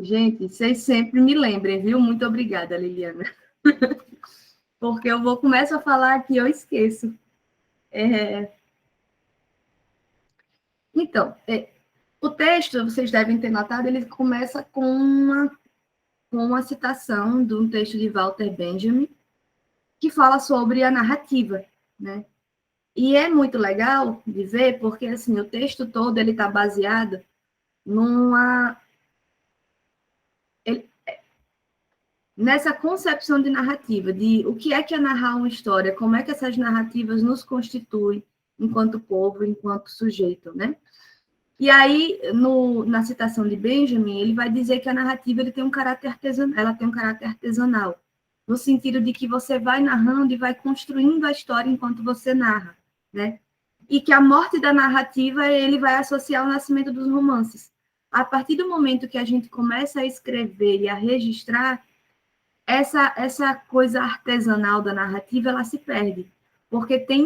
Gente, vocês sempre me lembrem, viu? Muito obrigada, Liliana. Porque eu vou começar a falar aqui, eu esqueço. Então, o texto, vocês devem ter notado, ele começa com uma citação de um texto de Walter Benjamin, que fala sobre a narrativa, né? E é muito legal de ver, porque assim, o texto todo ele está baseado numa nessa concepção de narrativa, de o que é narrar uma história, como é que essas narrativas nos constituem enquanto povo, enquanto sujeito, né? E aí, na citação de Benjamin, ele vai dizer que a narrativa ele tem um caráter artesanal, ela tem um caráter artesanal, no sentido de que você vai narrando e vai construindo a história enquanto você narra, né? E que a morte da narrativa ele vai associar ao nascimento dos romances. A partir do momento que a gente começa a escrever e a registrar, essa coisa artesanal da narrativa ela se perde, porque tem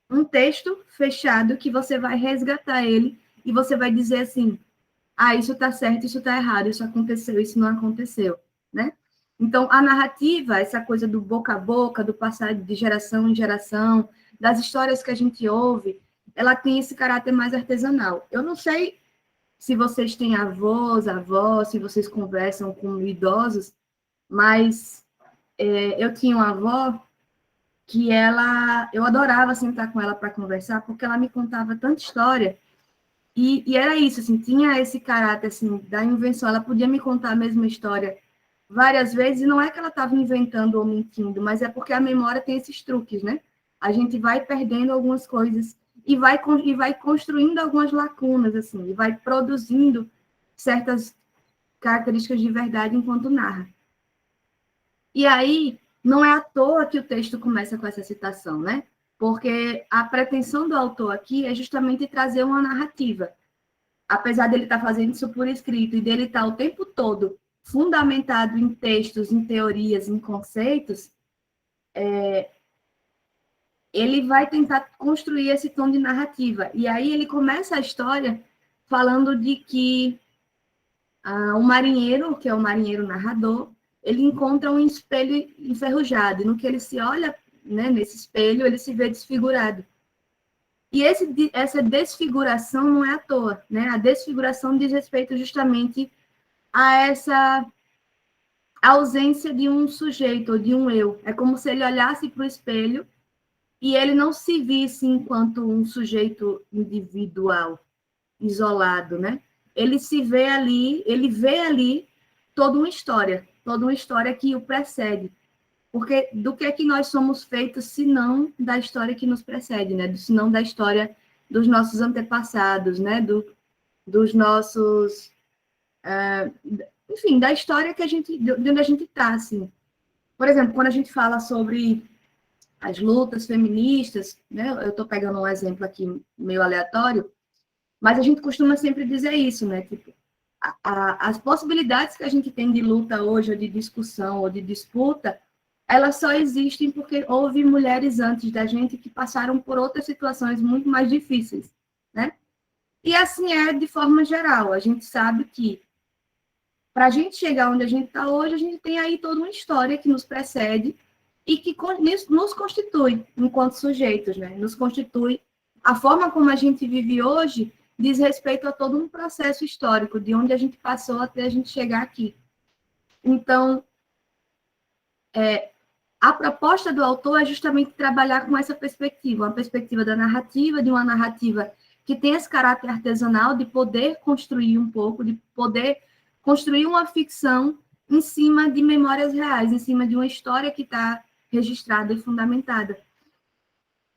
um texto fechado que você vai resgatar ele e você vai dizer assim, isso está certo, isso está errado, isso aconteceu, isso não aconteceu, né? Então, a narrativa, essa coisa do boca a boca, do passar de geração em geração, das histórias que a gente ouve, ela tem esse caráter mais artesanal. Eu não sei se vocês têm avós, se vocês conversam com idosos, mas eu tinha uma avó que eu adorava sentar com ela para conversar, porque ela me contava tanta história, e era isso, assim, tinha esse caráter, assim, da invenção, ela podia me contar a mesma história várias vezes, e não é que ela estava inventando ou mentindo, mas é porque a memória tem esses truques, né? A gente vai perdendo algumas coisas, e vai construindo algumas lacunas, assim, e vai produzindo certas características de verdade enquanto narra. E aí, não é à toa que o texto começa com essa citação, né? Porque a pretensão do autor aqui é justamente trazer uma narrativa. Apesar dele estar fazendo isso por escrito e dele estar o tempo todo fundamentado em textos, em teorias, em conceitos, ele vai tentar construir esse tom de narrativa. E aí ele começa a história falando de que um marinheiro, que é o marinheiro narrador, ele encontra um espelho enferrujado, e no que ele se olha, né, nesse espelho, ele se vê desfigurado. E essa desfiguração não é à toa, né? A desfiguração diz respeito justamente a essa ausência de um sujeito, ou de um eu. É como se ele olhasse para o espelho e ele não se visse enquanto um sujeito individual, isolado, né? Ele se vê ali, ele vê ali toda uma história que o precede. Porque do que é que nós somos feitos, se não da história que nos precede, né? Se não da história dos nossos antepassados, né? Dos nossos... enfim, da história que de onde a gente está, assim. Por exemplo, quando a gente fala sobre as lutas feministas, né? Eu estou pegando um exemplo aqui meio aleatório, mas a gente costuma sempre dizer isso, né? Tipo, as possibilidades que a gente tem de luta hoje, ou de discussão, ou de disputa, elas só existem porque houve mulheres antes da gente que passaram por outras situações muito mais difíceis, né? E assim é de forma geral. A gente sabe que para a gente chegar onde a gente está hoje, a gente tem aí toda uma história que nos precede e que nos constitui enquanto sujeitos, né? Nos constitui. A forma como a gente vive hoje diz respeito a todo um processo histórico, de onde a gente passou até a gente chegar aqui. Então, a proposta do autor é justamente trabalhar com essa perspectiva, uma perspectiva da narrativa, de uma narrativa que tem esse caráter artesanal de poder construir um pouco, de poder construir uma ficção em cima de memórias reais, em cima de uma história que está registrada e fundamentada.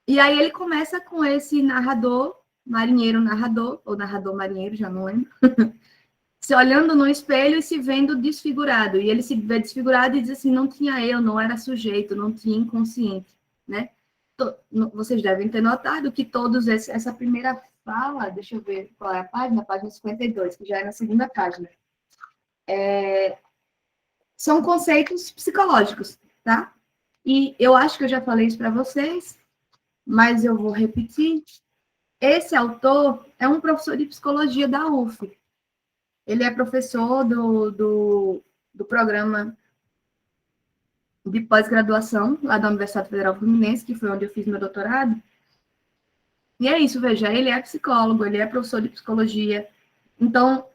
E aí ele começa com esse narrador, marinheiro narrador, ou narrador marinheiro, já não lembro, se olhando no espelho e se vendo desfigurado. E ele se vê desfigurado e diz assim, não tinha eu, não era sujeito, não tinha inconsciente, né? Vocês devem ter notado que essa primeira fala, deixa eu ver qual é a página 52, que já é na segunda página, são conceitos psicológicos, tá? E eu acho que eu já falei isso para vocês, mas eu vou repetir. Esse autor é um professor de psicologia da UF. Ele é professor do programa de pós-graduação lá da Universidade Federal Fluminense, que foi onde eu fiz meu doutorado. E é isso, veja, ele é psicólogo, ele é professor de psicologia. Então,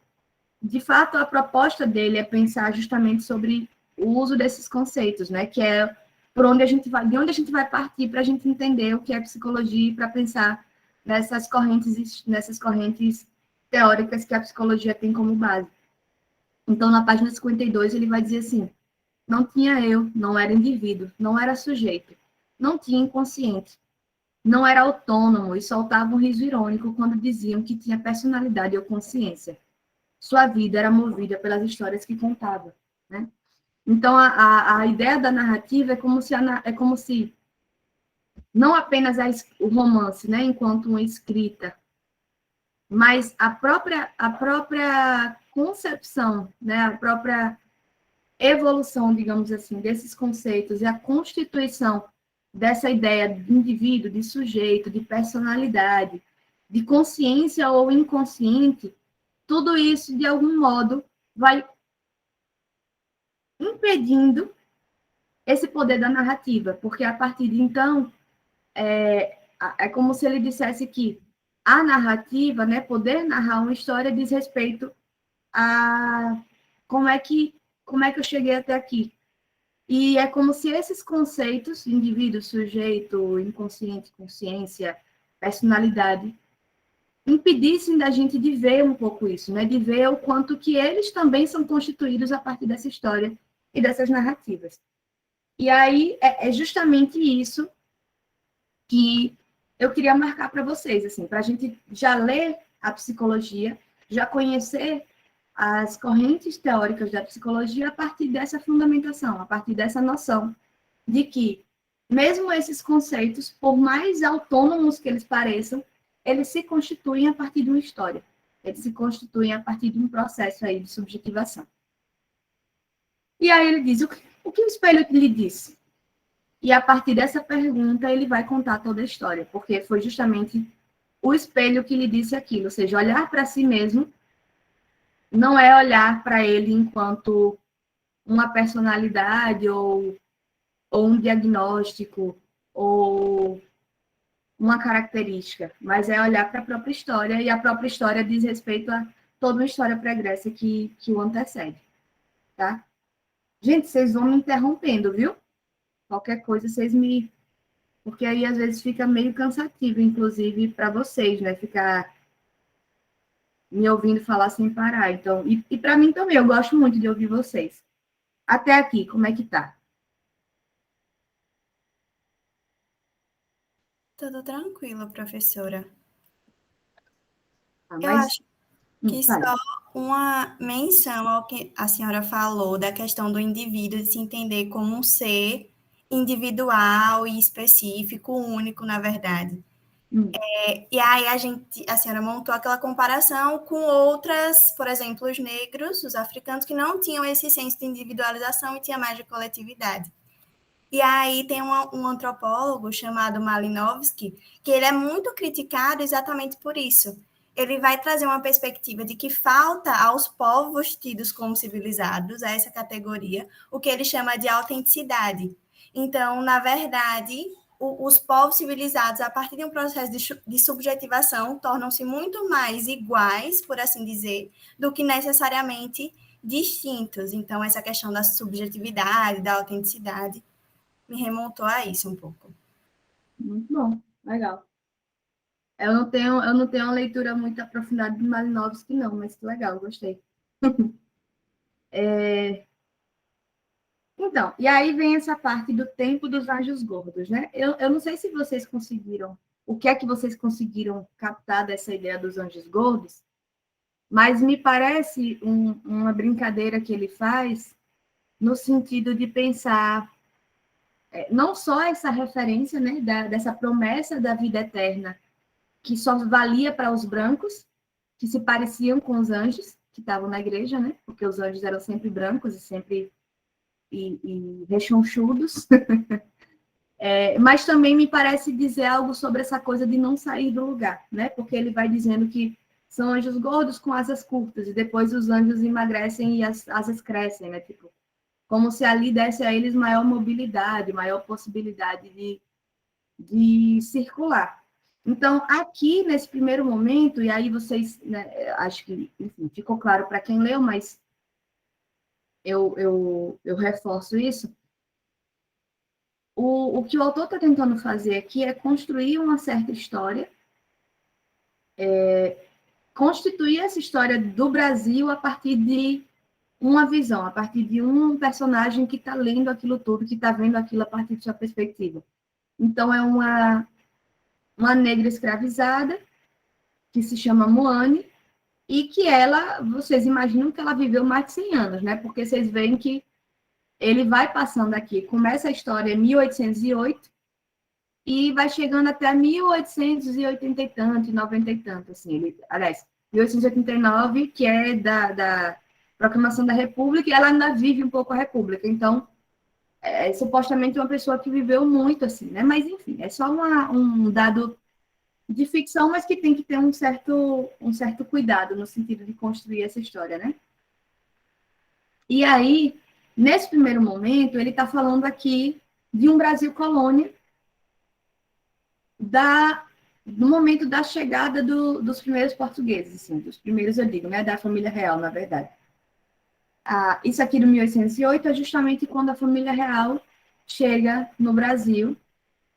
de fato, a proposta dele é pensar justamente sobre o uso desses conceitos, né? Que é por onde a gente vai, de onde a gente vai partir para a gente entender o que é psicologia e para pensar nessas correntes teóricas que a psicologia tem como base. Então, na página 52, ele vai dizer assim: não tinha eu, não era indivíduo, não era sujeito, não tinha inconsciente, não era autônomo e soltava um riso irônico quando diziam que tinha personalidade ou consciência. Sua vida era movida pelas histórias que contava, né? Então, a ideia da narrativa é como se não apenas o romance, né, enquanto uma escrita, mas a própria concepção, né, a própria evolução, digamos assim, desses conceitos e a constituição dessa ideia de indivíduo, de sujeito, de personalidade, de consciência ou inconsciente, tudo isso, de algum modo, vai impedindo esse poder da narrativa, porque a partir de então, é como se ele dissesse que a narrativa, né, poder narrar uma história diz respeito a como é que eu cheguei até aqui. E é como se esses conceitos, indivíduo, sujeito, inconsciente, consciência, personalidade, impedissem da gente de ver um pouco isso, né? De ver o quanto que eles também são constituídos a partir dessa história e dessas narrativas. E aí é justamente isso que eu queria marcar para vocês, assim, para a gente já ler a psicologia, já conhecer as correntes teóricas da psicologia a partir dessa fundamentação, a partir dessa noção de que, mesmo esses conceitos, por mais autônomos que eles pareçam, eles se constituem a partir de uma história, eles se constituem a partir de um processo aí de subjetivação. E aí ele diz, o que o espelho lhe disse? E a partir dessa pergunta, ele vai contar toda a história, porque foi justamente o espelho que lhe disse aquilo, ou seja, olhar para si mesmo não é olhar para ele enquanto uma personalidade ou um diagnóstico ou uma característica, mas é olhar para a própria história, e a própria história diz respeito a toda uma história pregressa que o antecede, tá? Gente, vocês vão me interrompendo, viu? Qualquer coisa, vocês me... Porque aí, às vezes, fica meio cansativo, inclusive, para vocês, né? Ficar me ouvindo falar sem parar. Então, e para mim também, eu gosto muito de ouvir vocês. Até aqui, como é que tá? Tudo tranquilo, professora. Ah, Eu mas, acho que fale. só uma menção ao que a senhora falou da questão do indivíduo de se entender como um ser individual e específico, único, na verdade. E aí a senhora montou aquela comparação com outras, por exemplo, os negros, os africanos, que não tinham esse senso de individualização e tinha mais de coletividade. E aí tem um antropólogo chamado Malinowski, que ele é muito criticado exatamente por isso. Ele vai trazer uma perspectiva de que falta aos povos tidos como civilizados, a essa categoria, o que ele chama de autenticidade. Então, na verdade, os povos civilizados, a partir de um processo de subjetivação, tornam-se muito mais iguais, por assim dizer, do que necessariamente distintos. Então, essa questão da subjetividade, da autenticidade, me remontou a isso um pouco. Muito bom, legal. Eu não tenho uma leitura muito aprofundada de Malinowski, não, mas que legal, gostei. Então, e aí vem essa parte do tempo dos anjos gordos, né? Eu não sei se vocês conseguiram, o que é que vocês conseguiram captar dessa ideia dos anjos gordos, mas me parece uma brincadeira que ele faz no sentido de pensar não só essa referência, né, dessa promessa da vida eterna, que só valia para os brancos, que se pareciam com os anjos que estavam na igreja, né? Porque os anjos eram sempre brancos e sempre e rechonchudos. Mas também me parece dizer algo sobre essa coisa de não sair do lugar, né? Porque ele vai dizendo que são anjos gordos com asas curtas, e depois os anjos emagrecem e as asas crescem, né? Tipo, como se ali desse a eles maior mobilidade, maior possibilidade de circular. Então, aqui, nesse primeiro momento, e aí vocês, né, acho que, enfim, ficou claro para quem leu, mas eu reforço isso. O que o autor está tentando fazer aqui é construir uma certa história, constituir essa história do Brasil a partir de uma visão, a partir de um personagem que está lendo aquilo tudo, que está vendo aquilo a partir de sua perspectiva. Então, é uma negra escravizada, que se chama Moane, e que ela, vocês imaginam que ela viveu mais de 100 anos, né? Porque vocês veem que ele vai passando aqui, começa a história em 1808 e vai chegando até 1880 e tanto, 90 e tanto, assim. Ele, aliás, 1889, que é da Proclamação da República, e ela ainda vive um pouco a República. Então, supostamente uma pessoa que viveu muito, assim, né? Mas, enfim, é só um dado de ficção, mas que tem que ter um certo cuidado no sentido de construir essa história, né? E aí, nesse primeiro momento, ele está falando aqui de um Brasil colônia, no momento da chegada dos primeiros portugueses, assim, dos primeiros, eu digo, né, da família real, na verdade. Isso aqui do 1808 é justamente quando a família real chega no Brasil,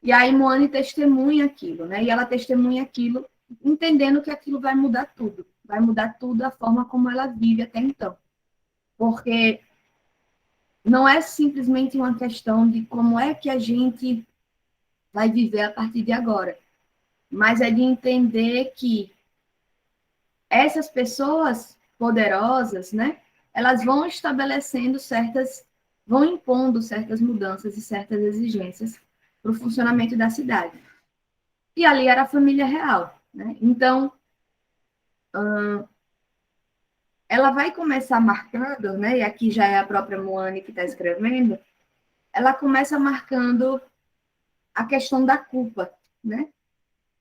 e aí Moane testemunha aquilo, né, e ela testemunha aquilo entendendo que aquilo vai mudar tudo a forma como ela vive até então. Porque não é simplesmente uma questão de como é que a gente vai viver a partir de agora, mas é de entender que essas pessoas poderosas, né, elas vão estabelecendo vão impondo certas mudanças e certas exigências para o funcionamento da cidade. E ali era a família real, né? Então, ela vai começar marcando, né, e aqui já é a própria Moane que está escrevendo, ela começa marcando a questão da culpa, né?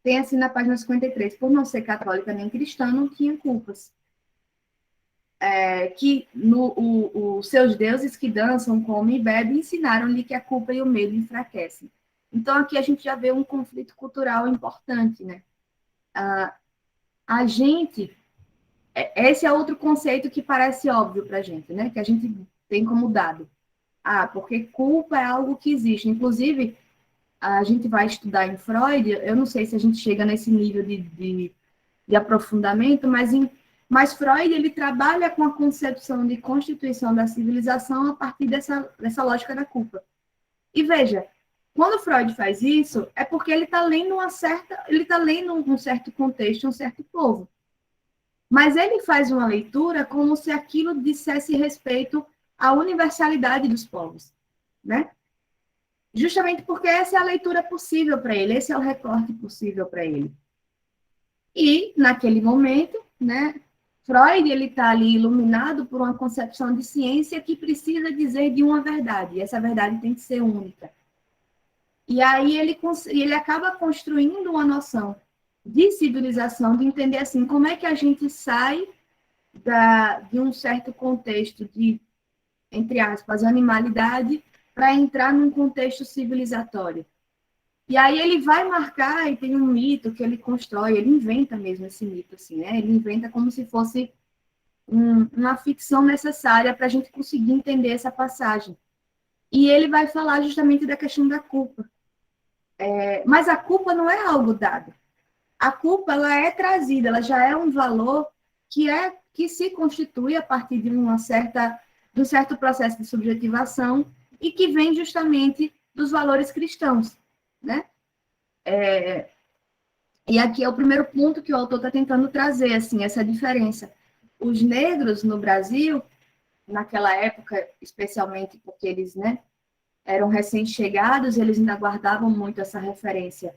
Tem assim na página 53, por não ser católica nem cristã, não tinha culpas. Que os seus deuses que dançam, comem e bebem, ensinaram-lhe que a culpa e o medo enfraquecem. Então, aqui a gente já vê um conflito cultural importante, né? A gente... Esse é outro conceito que parece óbvio para a gente, né? Que a gente tem como dado. Porque culpa é algo que existe. Inclusive, a gente vai estudar em Freud, eu não sei se a gente chega nesse nível de aprofundamento, mas Freud ele trabalha com a concepção de constituição da civilização a partir dessa lógica da culpa. E veja, quando Freud faz isso, é porque ele está lendo um certo contexto, um certo povo. Mas ele faz uma leitura como se aquilo dissesse respeito à universalidade dos povos, né? Justamente porque essa é a leitura possível para ele, esse é o recorte possível para ele. E, naquele momento, né, Freud está ali iluminado por uma concepção de ciência que precisa dizer de uma verdade, e essa verdade tem que ser única. E aí ele acaba construindo uma noção de civilização, de entender assim, como é que a gente sai de um certo contexto de, entre aspas, animalidade, para entrar num contexto civilizatório. E aí ele vai marcar, e tem um mito que ele constrói, ele inventa mesmo esse mito, assim, né? Ele inventa como se fosse uma ficção necessária para a gente conseguir entender essa passagem. E ele vai falar justamente da questão da culpa. Mas a culpa não é algo dado. A culpa ela é trazida, ela já é um valor que se constitui a partir de um certo processo de subjetivação e que vem justamente dos valores cristãos, né? E aqui é o primeiro ponto que o autor está tentando trazer, assim, essa diferença. Os negros no Brasil, naquela época, especialmente porque eles, né, eram recém-chegados, eles ainda guardavam muito essa referência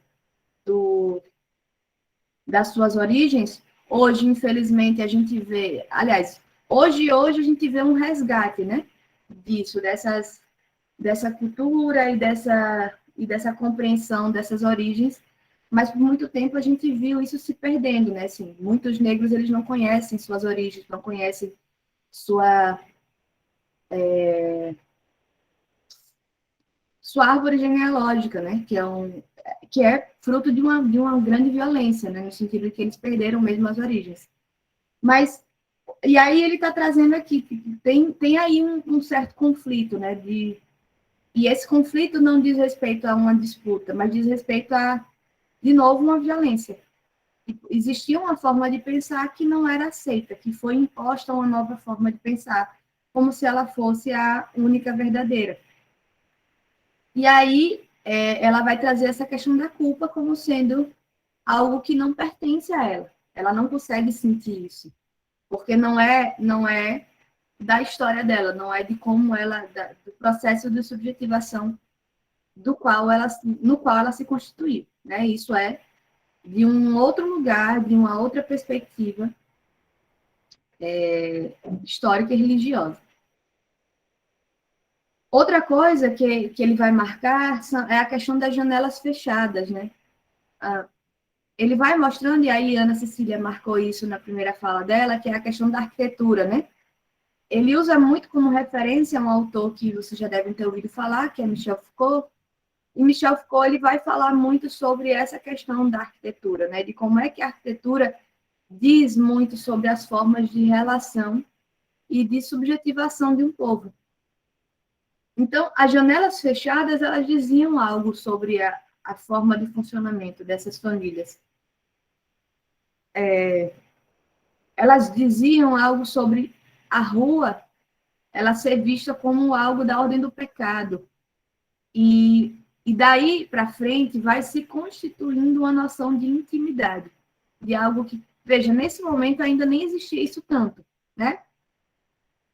das suas origens. Hoje, infelizmente, a gente vê... Aliás, hoje a gente vê um resgate, né, disso, dessa cultura e dessa compreensão dessas origens, Mas por muito tempo a gente viu isso se perdendo, né? Assim, muitos negros eles não conhecem suas origens, não conhecem sua sua árvore genealógica, né? Que é fruto de uma grande violência, né? No sentido de que eles perderam mesmo as origens. Mas e aí ele está trazendo aqui que tem aí um certo conflito, né? E esse conflito não diz respeito a uma disputa, mas diz respeito a, de novo, uma violência. Existia uma forma de pensar que não era aceita, que foi imposta uma nova forma de pensar, como se ela fosse a única verdadeira. E aí ela vai trazer essa questão da culpa como sendo algo que não pertence a ela. Ela não consegue sentir isso, porque não é da história dela, não é de como ela, do processo de subjetivação no qual ela se constituiu, né? Isso é de um outro lugar, de uma outra perspectiva histórica e religiosa. Outra coisa que ele vai marcar é a questão das janelas fechadas, né? Ele vai mostrando, e aí Ana Cecília marcou isso na primeira fala dela, que é a questão da arquitetura, né? Ele usa muito como referência um autor que vocês já devem ter ouvido falar, que é Michel Foucault. E Michel Foucault ele vai falar muito sobre essa questão da arquitetura, né? De como é que a arquitetura diz muito sobre as formas de relação e de subjetivação de um povo. Então, as janelas fechadas, elas diziam algo sobre a forma de funcionamento dessas famílias. Elas diziam algo sobre a rua, ela ser vista como algo da ordem do pecado. E daí para frente vai se constituindo uma noção de intimidade, de algo que, veja, nesse momento ainda nem existia isso tanto, né?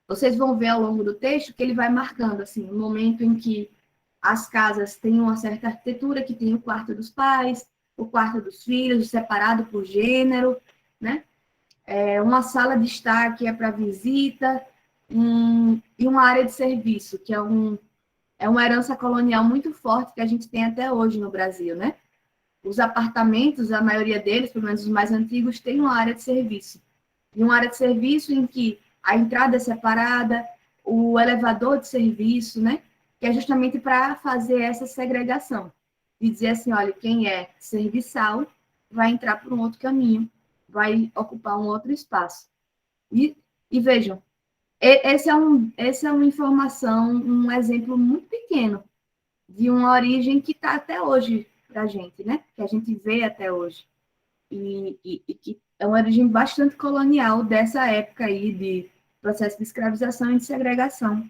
Vocês vão ver ao longo do texto que ele vai marcando, assim, um momento em que as casas têm uma certa arquitetura, que tem o quarto dos pais, o quarto dos filhos, separado por gênero, né? Uma sala de estar que é para visita, e uma área de serviço, que é uma herança colonial muito forte que a gente tem até hoje no Brasil, né? Os apartamentos, a maioria deles, pelo menos os mais antigos, tem uma área de serviço. E uma área de serviço em que a entrada é separada, o elevador de serviço, né? Que é justamente para fazer essa segregação. E dizer assim, olha, quem é serviçal vai entrar por um outro caminho, vai ocupar um outro espaço. E vejam, essa é uma informação, um exemplo muito pequeno de uma origem que está até hoje para a gente, né? Que a gente vê até hoje. E que é uma origem bastante colonial dessa época aí de processo de escravização e de segregação,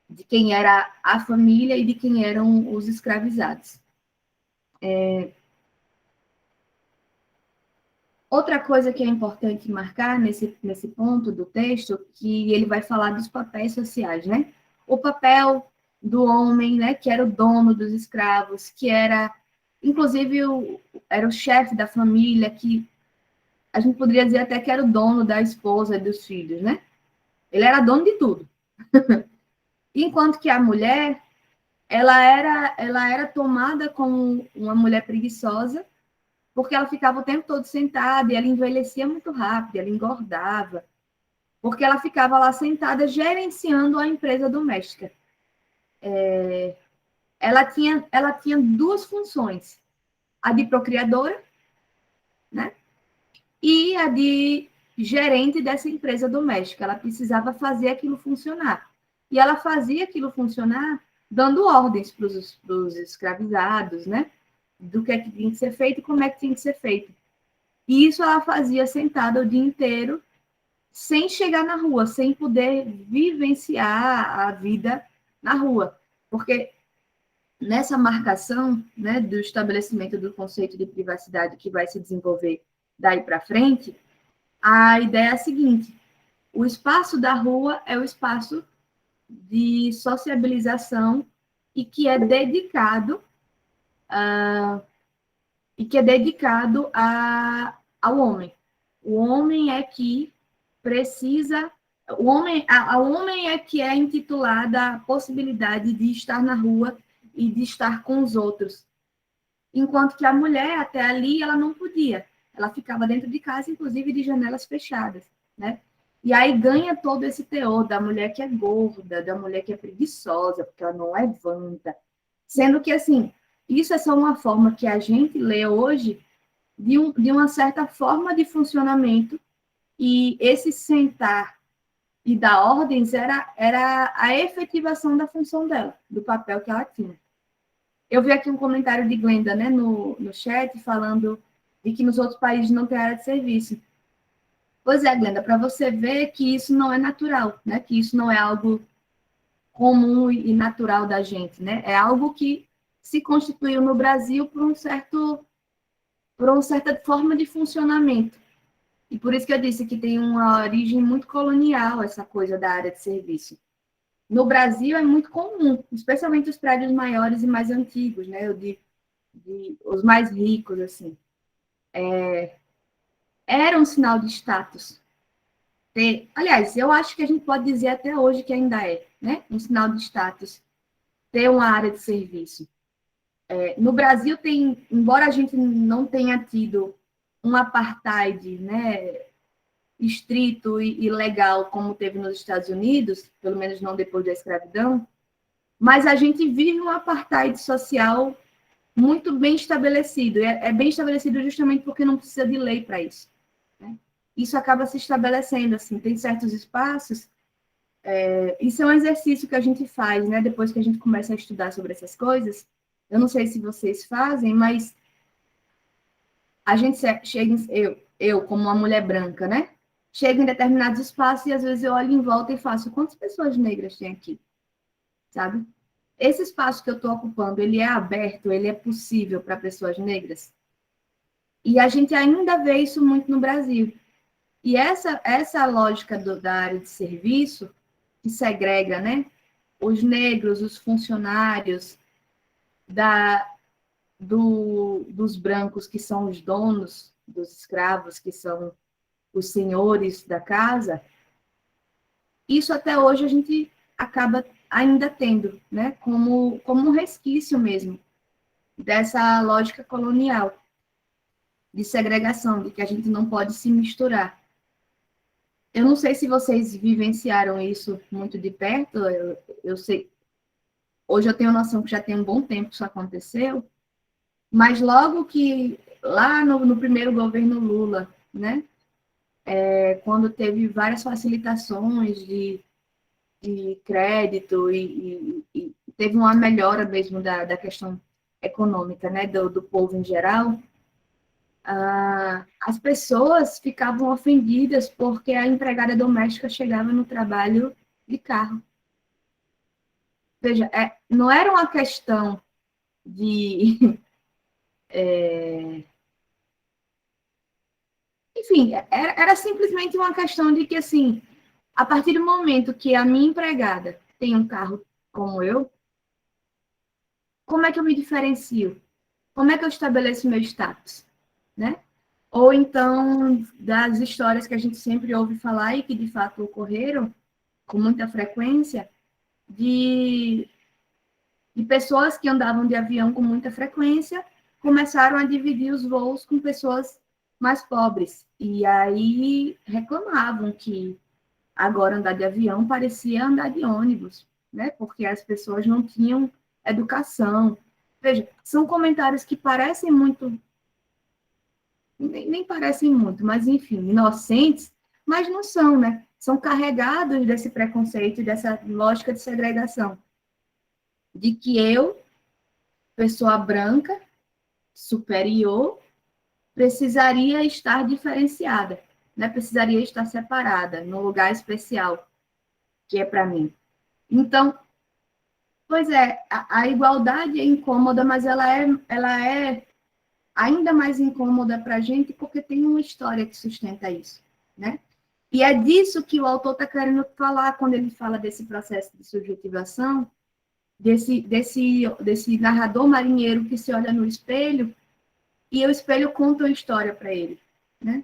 de quem era a família e de quem eram os escravizados. Outra coisa que é importante marcar nesse ponto do texto, que ele vai falar dos papéis sociais, né? O papel do homem, né, que era o dono dos escravos, que era, inclusive, era o chefe da família, que a gente poderia dizer até que era o dono da esposa e dos filhos, né? Ele era dono de tudo. Enquanto que a mulher, ela era tomada como uma mulher preguiçosa, porque ela ficava o tempo todo sentada e ela envelhecia muito rápido, ela engordava, porque ela ficava lá sentada gerenciando a empresa doméstica. Ela tinha duas funções, a de procriadora, né? E a de gerente dessa empresa doméstica. Ela precisava fazer aquilo funcionar. E ela fazia aquilo funcionar dando ordens para os escravizados, né? Do que é que tinha que ser feito e como é que tinha que ser feito. E isso ela fazia sentada o dia inteiro, sem chegar na rua, sem poder vivenciar a vida na rua. Porque nessa marcação, né, do estabelecimento do conceito de privacidade que vai se desenvolver daí para frente, a ideia é a seguinte: o espaço da rua é o espaço de sociabilização e que é dedicado ao homem. O homem é que precisa, ao homem é que é intitulada a possibilidade de estar na rua e de estar com os outros. enquanto que a mulher, até ali, ela não podia. Ela ficava dentro de casa, inclusive de janelas fechadas, né? E aí ganha todo esse teor da mulher que é gorda, da mulher que é preguiçosa, porque ela não levanta. Sendo que, assim, isso é só uma forma que a gente lê hoje de uma certa forma de funcionamento, e esse sentar e dar ordens era a efetivação da função dela, do papel que ela tinha. Eu vi aqui um comentário de Glenda, né, no chat, falando de que nos outros países não tem área de serviço. Pois é, Glenda, para você ver que isso não é natural, né, que isso não é algo comum e natural da gente, né, é algo que se constituiu no Brasil por uma certa forma de funcionamento. E por isso que eu disse que tem uma origem muito colonial essa coisa da área de serviço. No Brasil é muito comum, especialmente os prédios maiores e mais antigos, né? Os mais ricos, assim. Era um sinal de status. Aliás, eu acho que a gente pode dizer até hoje que ainda é, né? Um sinal de status ter uma área de serviço. No Brasil tem, embora a gente não tenha tido um apartheid, né, estrito e legal como teve nos Estados Unidos, pelo menos não depois da escravidão, mas a gente vive um apartheid social muito bem estabelecido. É bem estabelecido justamente porque não precisa de lei para isso, né? Isso acaba se estabelecendo, assim, tem certos espaços. Isso é um exercício que a gente faz, né? Depois que a gente começa a estudar sobre essas coisas. Eu não sei se vocês fazem, mas a gente chega, eu como uma mulher branca, né? Chego em determinados espaços e às vezes eu olho em volta e faço, quantas pessoas negras tem aqui? Sabe? Esse espaço que eu estou ocupando, ele é aberto, ele é possível para pessoas negras? E a gente ainda vê isso muito no Brasil. E essa lógica da área de serviço, que segrega, né, os negros, os funcionários, dos brancos, que são os donos dos escravos, que são os senhores da casa, isso até hoje a gente acaba ainda tendo, né, como um resquício mesmo dessa lógica colonial de segregação, de que a gente não pode se misturar. Eu não sei se vocês vivenciaram isso muito de perto, eu sei, hoje eu tenho noção que já tem um bom tempo que isso aconteceu, mas logo que, lá no primeiro governo Lula, né, quando teve várias facilitações de crédito e teve uma melhora mesmo da questão econômica, né, do povo em geral, as pessoas ficavam ofendidas porque a empregada doméstica chegava no trabalho de carro. Veja, não era uma questão de... enfim, era simplesmente uma questão de que, assim, a partir do momento que a minha empregada tem um carro como eu, como é que eu me diferencio? Como é que eu estabeleço meu status? Né? Ou então, das histórias que a gente sempre ouve falar e que de fato ocorreram com muita frequência, de pessoas que andavam de avião com muita frequência, começaram a dividir os voos com pessoas mais pobres. E aí reclamavam que agora andar de avião parecia andar de ônibus, né? Porque as pessoas não tinham educação. Veja, são comentários que parecem muito, nem parecem muito, mas enfim, inocentes, mas não são, né? São carregados desse preconceito, dessa lógica de segregação. De que eu, pessoa branca, superior, precisaria estar diferenciada, né? Precisaria estar separada, num lugar especial, que é para mim. Então, pois é, a igualdade é incômoda, mas ela é ainda mais incômoda para a gente porque tem uma história que sustenta isso, né? E é disso que o autor está querendo falar quando ele fala desse processo de subjetivação, desse narrador marinheiro que se olha no espelho e o espelho conta uma história para ele, né?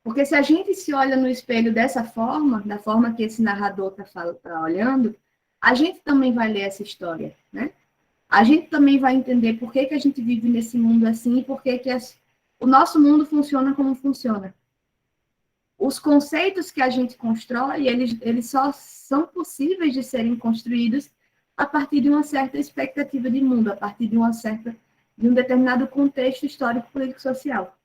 Porque se a gente se olha no espelho dessa forma, da forma que esse narrador está olhando, a gente também vai ler essa história, né? a gente também vai entender por que a gente vive nesse mundo assim e por que o nosso mundo funciona como funciona. Os conceitos que a gente constrói, eles só são possíveis de serem construídos a partir de uma certa expectativa de mundo, a partir de um determinado contexto histórico, político, social.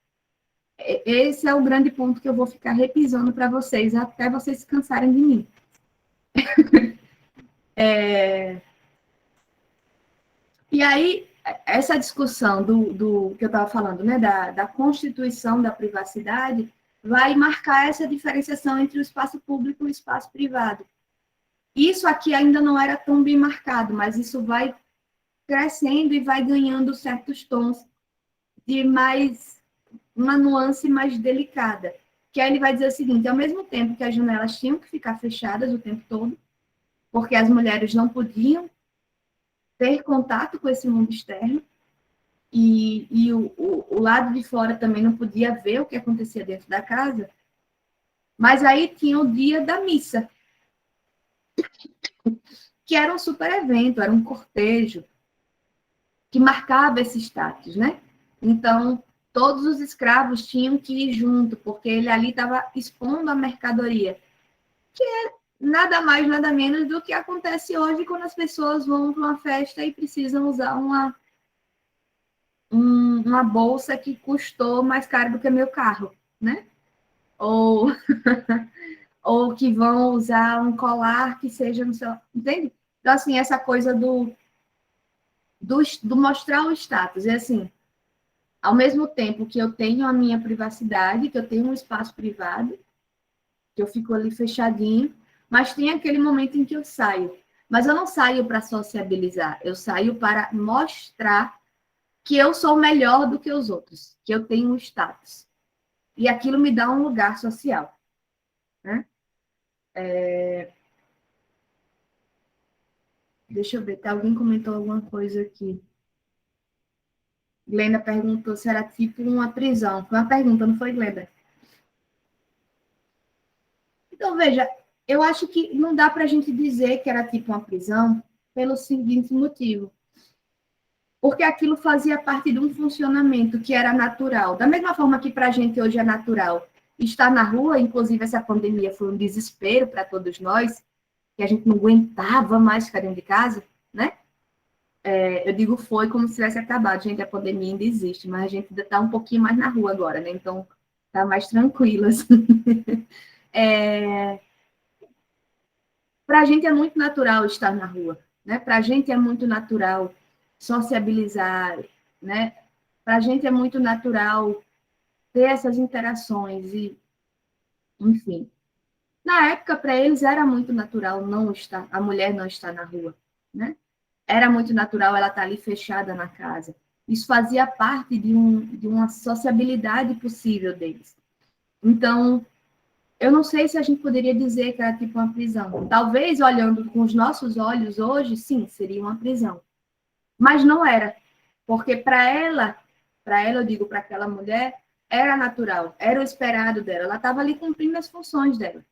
Esse é o grande ponto que eu vou ficar repisando para vocês, até vocês se cansarem de mim. E aí, essa discussão do que eu estava falando, né, da constituição da privacidade, vai marcar essa diferenciação entre o espaço público e o espaço privado. Isso aqui ainda não era tão bem marcado, mas isso vai crescendo e vai ganhando certos tons de uma nuance mais delicada. Que aí ele vai dizer o seguinte: ao mesmo tempo que as janelas tinham que ficar fechadas o tempo todo, porque as mulheres não podiam ter contato com esse mundo externo, e o lado de fora também não podia ver o que acontecia dentro da casa, mas aí tinha o dia da missa, que era um super evento, era um cortejo, que marcava esse status, né? Então, todos os escravos tinham que ir junto, porque ele ali estava expondo a mercadoria, que é nada mais, nada menos do que acontece hoje quando as pessoas vão para uma festa e precisam usar uma bolsa que custou mais caro do que meu carro, né? Ou, ou que vão usar um colar que seja no seu... Entende? Então, assim, essa coisa do mostrar o status. É assim, ao mesmo tempo que eu tenho a minha privacidade, que eu tenho um espaço privado, que eu fico ali fechadinho, mas tem aquele momento em que eu saio. Mas eu não saio para sociabilizar, eu saio para mostrar que eu sou melhor do que os outros, que eu tenho um status. E aquilo me dá um lugar social. Né? Deixa eu ver, alguém comentou alguma coisa aqui. Glenda perguntou se era tipo uma prisão. Foi uma pergunta, não foi, Glenda? Então, veja, eu acho que não dá para a gente dizer que era tipo uma prisão pelo seguinte motivo. Porque aquilo fazia parte de um funcionamento que era natural. Da mesma forma que para a gente hoje é natural estar na rua, inclusive essa pandemia foi um desespero para todos nós, que a gente não aguentava mais ficar dentro de casa, né? Eu digo foi como se tivesse acabado. Gente, a pandemia ainda existe, mas a gente ainda está um pouquinho mais na rua agora, né? Então, tá mais tranquilo, assim. Para a gente é muito natural estar na rua, né? Para a gente é muito natural sociabilizar, né? Para a gente é muito natural ter essas interações e, enfim. Na época, para eles era muito natural não estar, a mulher não estar na rua, né? Era muito natural ela estar ali fechada na casa. Isso fazia parte de uma sociabilidade possível deles. Então, eu não sei se a gente poderia dizer que era tipo uma prisão. Talvez, olhando com os nossos olhos hoje, sim, seria uma prisão. Mas não era. Porque para ela, eu digo, para aquela mulher, era natural, era o esperado dela. Ela estava ali cumprindo as funções dela.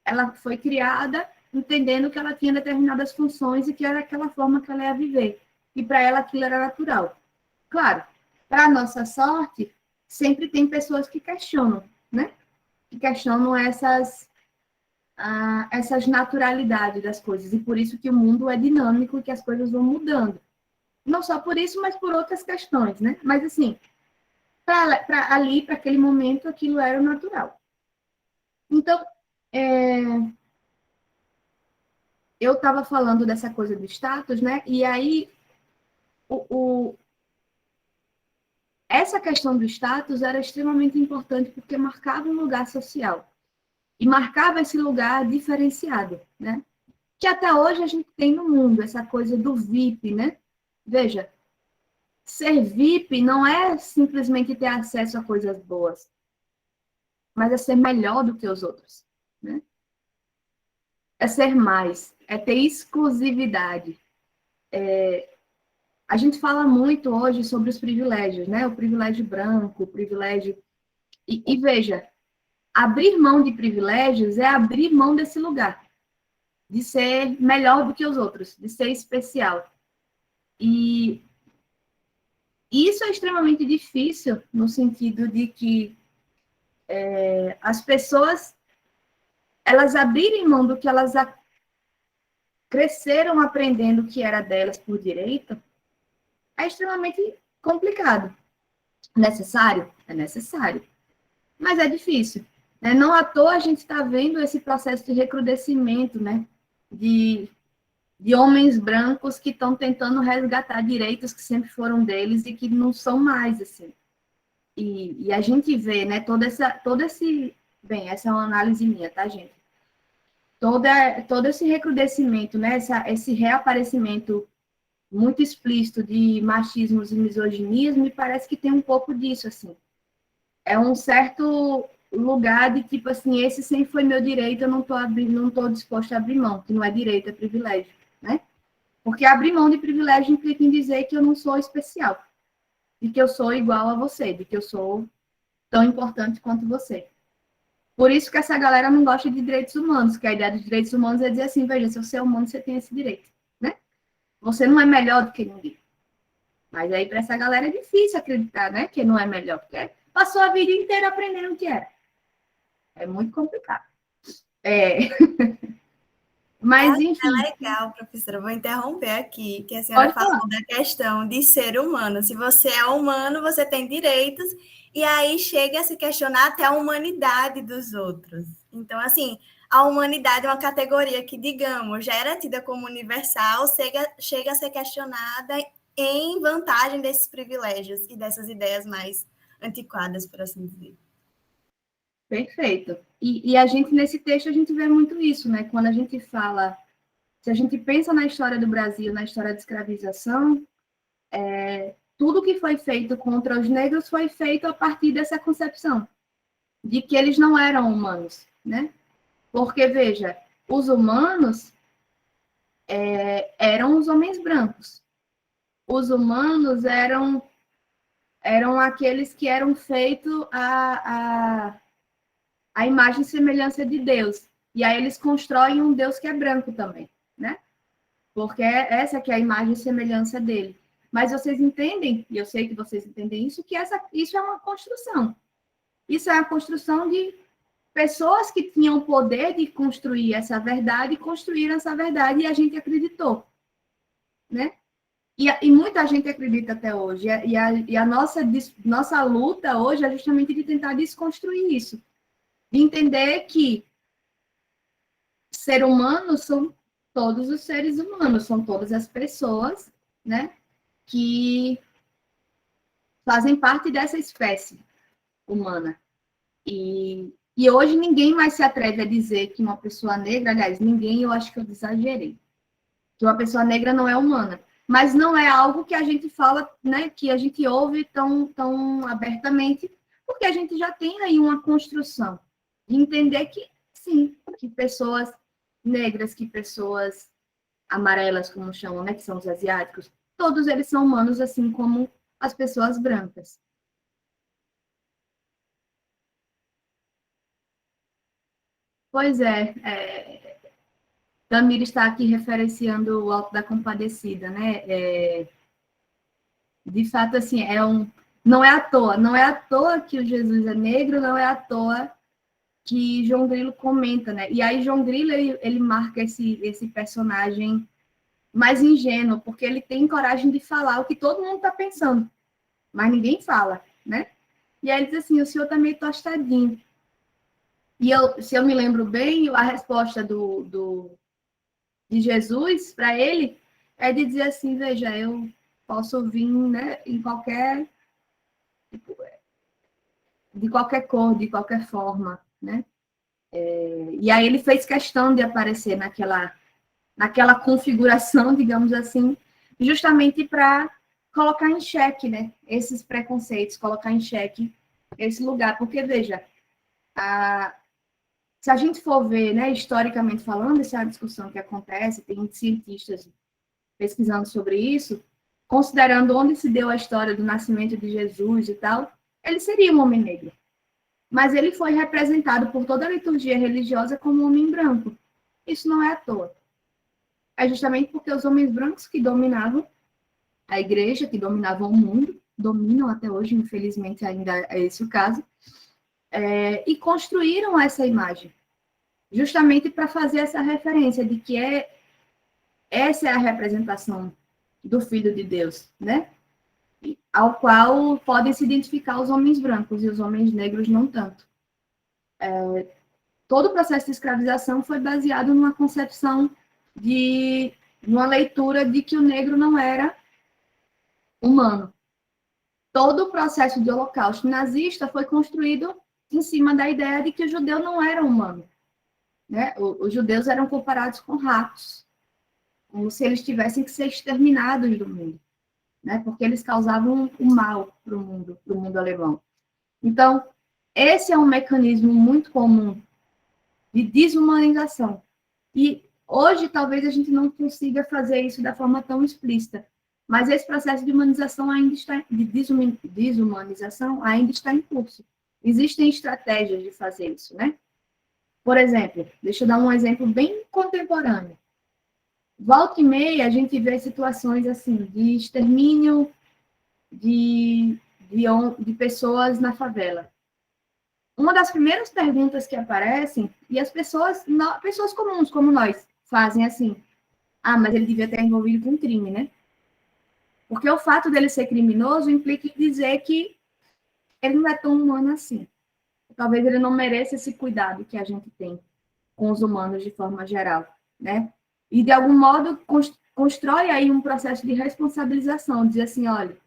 Ela foi criada entendendo que ela tinha determinadas funções e que era aquela forma que ela ia viver. E para ela aquilo era natural. Claro, para nossa sorte, sempre tem pessoas que questionam, né? Que questionam essas naturalidades das coisas. E por isso que o mundo é dinâmico e que as coisas vão mudando. Não só por isso, mas por outras questões, né? Mas, assim, para aquele momento, aquilo era o natural. Então, eu estava falando dessa coisa do status, né? E aí, essa questão do status era extremamente importante porque marcava um lugar social. E marcava esse lugar diferenciado, né? Que até hoje a gente tem no mundo, essa coisa do VIP, né? Veja, ser VIP não é simplesmente ter acesso a coisas boas, mas é ser melhor do que os outros, né? É ser mais, é ter exclusividade. A gente fala muito hoje sobre os privilégios, né? O privilégio branco, o privilégio... E veja, abrir mão de privilégios é abrir mão desse lugar, de ser melhor do que os outros, de ser especial. E isso é extremamente difícil, no sentido de que as pessoas, elas abrirem mão do que elas cresceram aprendendo que era delas por direito, é extremamente complicado. Necessário? É necessário. Mas é difícil. Né? Não à toa a gente está vendo esse processo de recrudescimento, né? De homens brancos que estão tentando resgatar direitos que sempre foram deles e que não são mais, assim. E a gente vê, né, todo esse... Bem, essa é uma análise minha, tá, gente? Todo esse recrudescimento, né, esse reaparecimento muito explícito de machismos e misoginias, me parece que tem um pouco disso, assim. É um certo lugar de, tipo assim, esse sempre foi meu direito, eu não estou disposto a abrir mão, que não é direito, é privilégio, né? Porque abrir mão de privilégio implica em dizer que eu não sou especial, de que eu sou igual a você, de que eu sou tão importante quanto você. Por isso que essa galera não gosta de direitos humanos, que a ideia de direitos humanos é dizer assim, veja, se você é humano, você tem esse direito, né? Você não é melhor do que ninguém. Mas aí, para essa galera, é difícil acreditar, né? Que não é melhor, porque passou a vida inteira aprendendo o que era. É muito complicado. Mas, enfim. É legal, professora. Vou interromper aqui, que a senhora Pode falou falar. da questão de ser humano. Se você é humano, você tem direitos, e aí chega a se questionar até a humanidade dos outros. Então, assim, a humanidade é uma categoria que, digamos, já era tida como universal, chega a ser questionada em vantagem desses privilégios e dessas ideias mais antiquadas, por assim dizer. Perfeito. E a gente, nesse texto, a gente vê muito isso, né? Quando a gente fala, se a gente pensa na história do Brasil, na história da escravização, tudo que foi feito contra os negros foi feito a partir dessa concepção de que eles não eram humanos, né? Porque, veja, os humanos eram os homens brancos. Os humanos eram aqueles que eram feitos a imagem e semelhança de Deus. E aí eles constroem um Deus que é branco também, né? Porque essa que é a imagem e semelhança dele. Mas vocês entendem, e eu sei que vocês entendem isso, que isso é uma construção. Isso é a construção de pessoas que tinham o poder de construir essa verdade, construíram essa verdade e a gente acreditou, né? E muita gente acredita até hoje. E a nossa luta hoje é justamente de tentar desconstruir isso. De entender que ser humano são todos os seres humanos, são todas as pessoas, né? Que fazem parte dessa espécie humana. E hoje ninguém mais se atreve a dizer que uma pessoa negra, aliás, ninguém, eu acho que eu exagerei, que uma pessoa negra não é humana. Mas não é algo que a gente fala, né, que a gente ouve tão abertamente, porque a gente já tem aí uma construção de entender que, sim, que pessoas negras, que pessoas amarelas, como chamam, né, que são os asiáticos, todos eles são humanos, assim como as pessoas brancas. Pois Tamir está aqui referenciando o Alto da Compadecida, né? De fato, assim, não é à toa que o Jesus é negro, não é à toa que João Grilo comenta, né? E aí João Grilo, ele marca esse personagem mais ingênuo, porque ele tem coragem de falar o que todo mundo está pensando, mas ninguém fala, né? E aí ele diz assim, o senhor está meio tostadinho. E se eu me lembro bem, a resposta de Jesus para ele é de dizer assim, veja, eu posso vir, né, de qualquer cor, de qualquer forma, né? E aí ele fez questão de aparecer naquela configuração, digamos assim, justamente para colocar em xeque, né, esses preconceitos, colocar em xeque esse lugar, porque veja, se a gente for ver, né, historicamente falando, essa é uma discussão que acontece, tem cientistas pesquisando sobre isso, considerando onde se deu a história do nascimento de Jesus e tal, ele seria um homem negro. Mas ele foi representado por toda a liturgia religiosa como um homem branco. Isso não é à toa. É justamente porque os homens brancos que dominavam a igreja, que dominava o mundo, dominam até hoje, infelizmente ainda é esse o caso, e construíram essa imagem, justamente para fazer essa referência de que essa é a representação do Filho de Deus, né? Ao qual podem se identificar os homens brancos e os homens negros não tanto. Todo o processo de escravização foi baseado numa concepção numa leitura de que o negro não era humano. Todo o processo de holocausto nazista foi construído em cima da ideia de que o judeu não era humano, né? Os judeus eram comparados com ratos, como se eles tivessem que ser exterminados do mundo, né? Porque eles causavam o mal para o mundo alemão. Então, esse é um mecanismo muito comum de desumanização. E hoje, talvez, a gente não consiga fazer isso da forma tão explícita, mas esse processo de humanização de desumanização ainda está em curso. Existem estratégias de fazer isso, né? Por exemplo, deixa eu dar um exemplo bem contemporâneo. Volta e meia, a gente vê situações assim, de extermínio de pessoas na favela. Uma das primeiras perguntas que aparecem, e as pessoas comuns como nós, fazem assim, mas ele devia ter envolvido com crime, né? Porque o fato dele ser criminoso implica em dizer que ele não é tão humano assim. Talvez ele não mereça esse cuidado que a gente tem com os humanos de forma geral, né? E, de algum modo, constrói aí um processo de responsabilização, dizer assim, olha,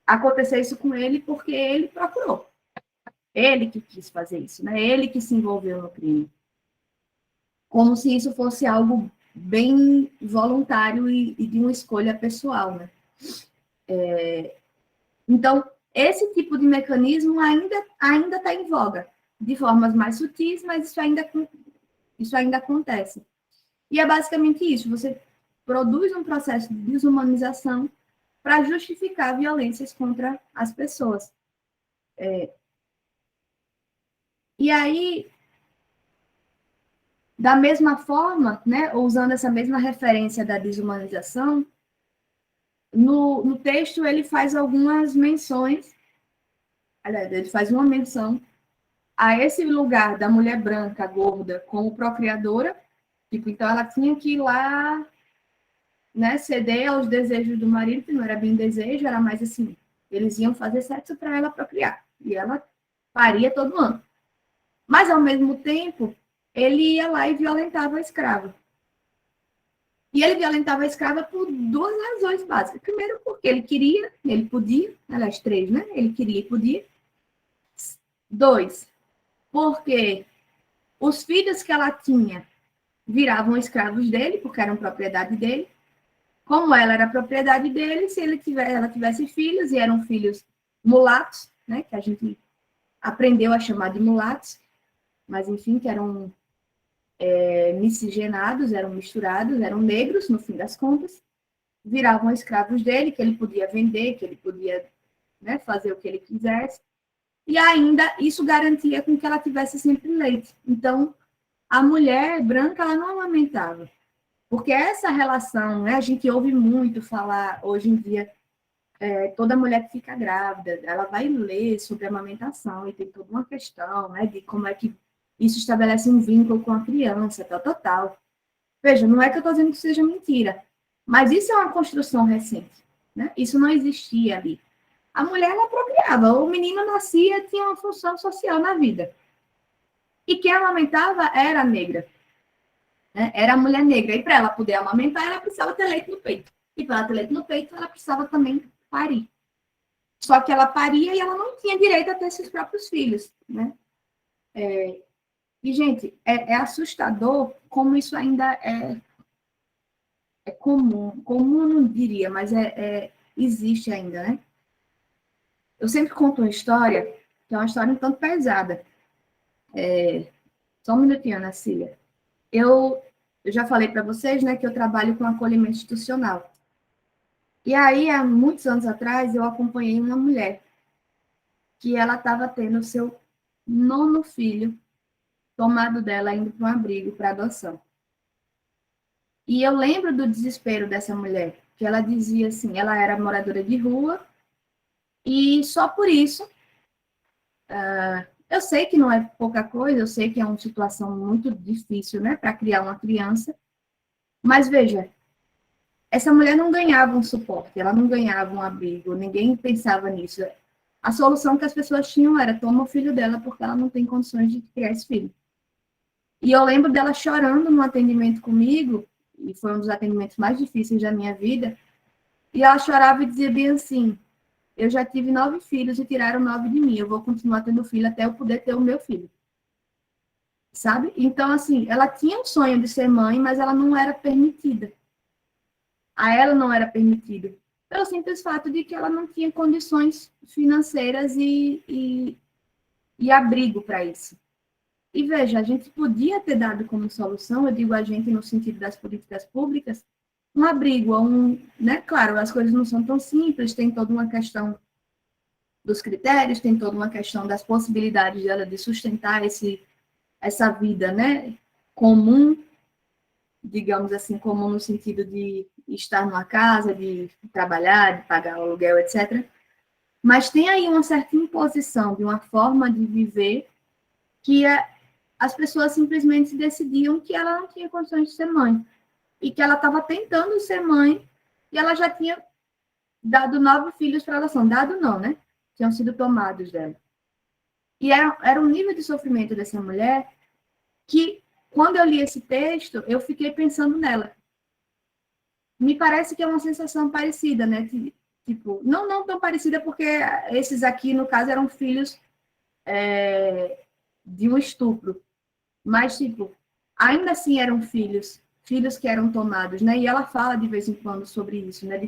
aconteceu isso com ele porque ele procurou. Ele que quis fazer isso, né? Ele que se envolveu no crime. Como se isso fosse algo bem voluntário e de uma escolha pessoal, né? Então, esse tipo de mecanismo ainda está em voga, de formas mais sutis, mas isso ainda acontece. E é basicamente isso, você produz um processo de desumanização para justificar violências contra as pessoas. E aí, da mesma forma, né, usando essa mesma referência da desumanização, no texto ele faz algumas menções, aliás, ele faz uma menção a esse lugar da mulher branca, gorda, como procriadora, tipo, então ela tinha que ir lá, né, ceder aos desejos do marido, que não era bem desejo, era mais assim, eles iam fazer sexo para ela procriar, e ela paria todo ano. Mas, ao mesmo tempo, ele ia lá e violentava a escrava. E ele violentava a escrava por duas razões básicas. Primeiro, porque ele queria, ele podia, aliás, três, né? Ele queria e podia. 2, porque os filhos que ela tinha viravam escravos dele, porque eram propriedade dele. Como ela era propriedade dele, se ela tivesse filhos, e eram filhos mulatos, né? Que a gente aprendeu a chamar de mulatos, mas, enfim, que eram miscigenados, eram misturados, eram negros, no fim das contas, viravam escravos dele, que ele podia vender, que ele podia, né, fazer o que ele quisesse, e ainda isso garantia com que ela tivesse sempre leite. Então, a mulher branca, ela não amamentava, porque essa relação, né, a gente ouve muito falar, hoje em dia, toda mulher que fica grávida, ela vai ler sobre amamentação, e tem toda uma questão, né, de como é que isso estabelece um vínculo com a criança, tal. Veja, não é que eu estou dizendo que seja mentira, mas isso é uma construção recente, né? Isso não existia ali. A mulher, ela procriava, o menino nascia, tinha uma função social na vida. E quem amamentava era a negra, né? Era a mulher negra. E para ela poder amamentar, ela precisava ter leite no peito. E para ela ter leite no peito, ela precisava também parir. Só que ela paria e ela não tinha direito a ter seus próprios filhos, né? E, gente, é assustador como isso ainda é comum. Comum eu não diria, mas existe ainda, né? Eu sempre conto uma história, que é uma história um tanto pesada. Só um minutinho, Ana Cília. Eu já falei para vocês, né, que eu trabalho com acolhimento institucional. E aí, há muitos anos atrás, eu acompanhei uma mulher que ela estava tendo o seu 9º filho tomado dela, indo para um abrigo para adoção. E eu lembro do desespero dessa mulher, que ela dizia assim, ela era moradora de rua, e só por isso, eu sei que não é pouca coisa, eu sei que é uma situação muito difícil, né, para criar uma criança, mas veja, essa mulher não ganhava um suporte, ela não ganhava um abrigo, ninguém pensava nisso. A solução que as pessoas tinham era toma o filho dela porque ela não tem condições de criar esse filho. E eu lembro dela chorando no atendimento comigo, e foi um dos atendimentos mais difíceis da minha vida, e ela chorava e dizia bem assim, eu já tive 9 filhos e tiraram 9 de mim, eu vou continuar tendo filho até eu poder ter o meu filho. Sabe? Então, assim, ela tinha um sonho de ser mãe, mas ela não era permitida. A ela não era permitido, pelo simples fato de que ela não tinha condições financeiras e abrigo para isso. E veja, a gente podia ter dado como solução, eu digo a gente no sentido das políticas públicas, um abrigo, né? Claro, as coisas não são tão simples, tem toda uma questão dos critérios, tem toda uma questão das possibilidades dela de sustentar essa vida, né? Comum, digamos assim, comum no sentido de estar numa casa, de trabalhar, de pagar aluguel, etc. Mas tem aí uma certa imposição de uma forma de viver que as pessoas simplesmente decidiam que ela não tinha condições de ser mãe e que ela estava tentando ser mãe e ela já tinha dado 9 filhos para ela, dado não, né? Tinham sido tomados dela. E era um nível de sofrimento dessa mulher que, quando eu li esse texto, eu fiquei pensando nela. Me parece que é uma sensação parecida, né? Tipo, não tão parecida, porque esses aqui, no caso, eram filhos de um estupro. Mas, tipo, ainda assim eram filhos que eram tomados, né? E ela fala de vez em quando sobre isso, né? De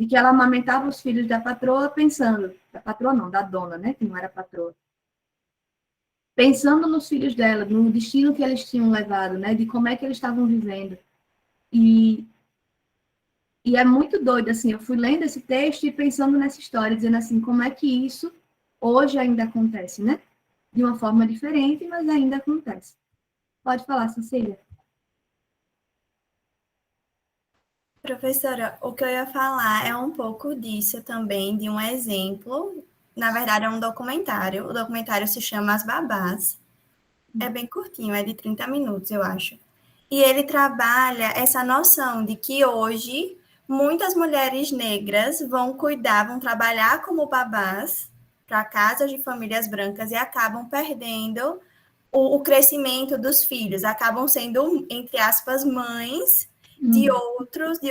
que ela amamentava os filhos da patroa pensando, da patroa não, da dona, né? Que não era patroa. Pensando nos filhos dela, no destino que eles tinham levado, né? De como é que eles estavam vivendo. E é muito doido, assim, eu fui lendo esse texto e pensando nessa história, dizendo assim, como é que isso hoje ainda acontece, né? De uma forma diferente, mas ainda acontece. Pode falar, Cecília. Professora, o que eu ia falar é um pouco disso também, de um exemplo. Na verdade, é um documentário. O documentário se chama As Babás. É bem curtinho, é de 30 minutos, eu acho. E ele trabalha essa noção de que hoje muitas mulheres negras vão cuidar, vão trabalhar como babás para casas de famílias brancas e acabam perdendo o crescimento dos filhos, acabam sendo, entre aspas, mães de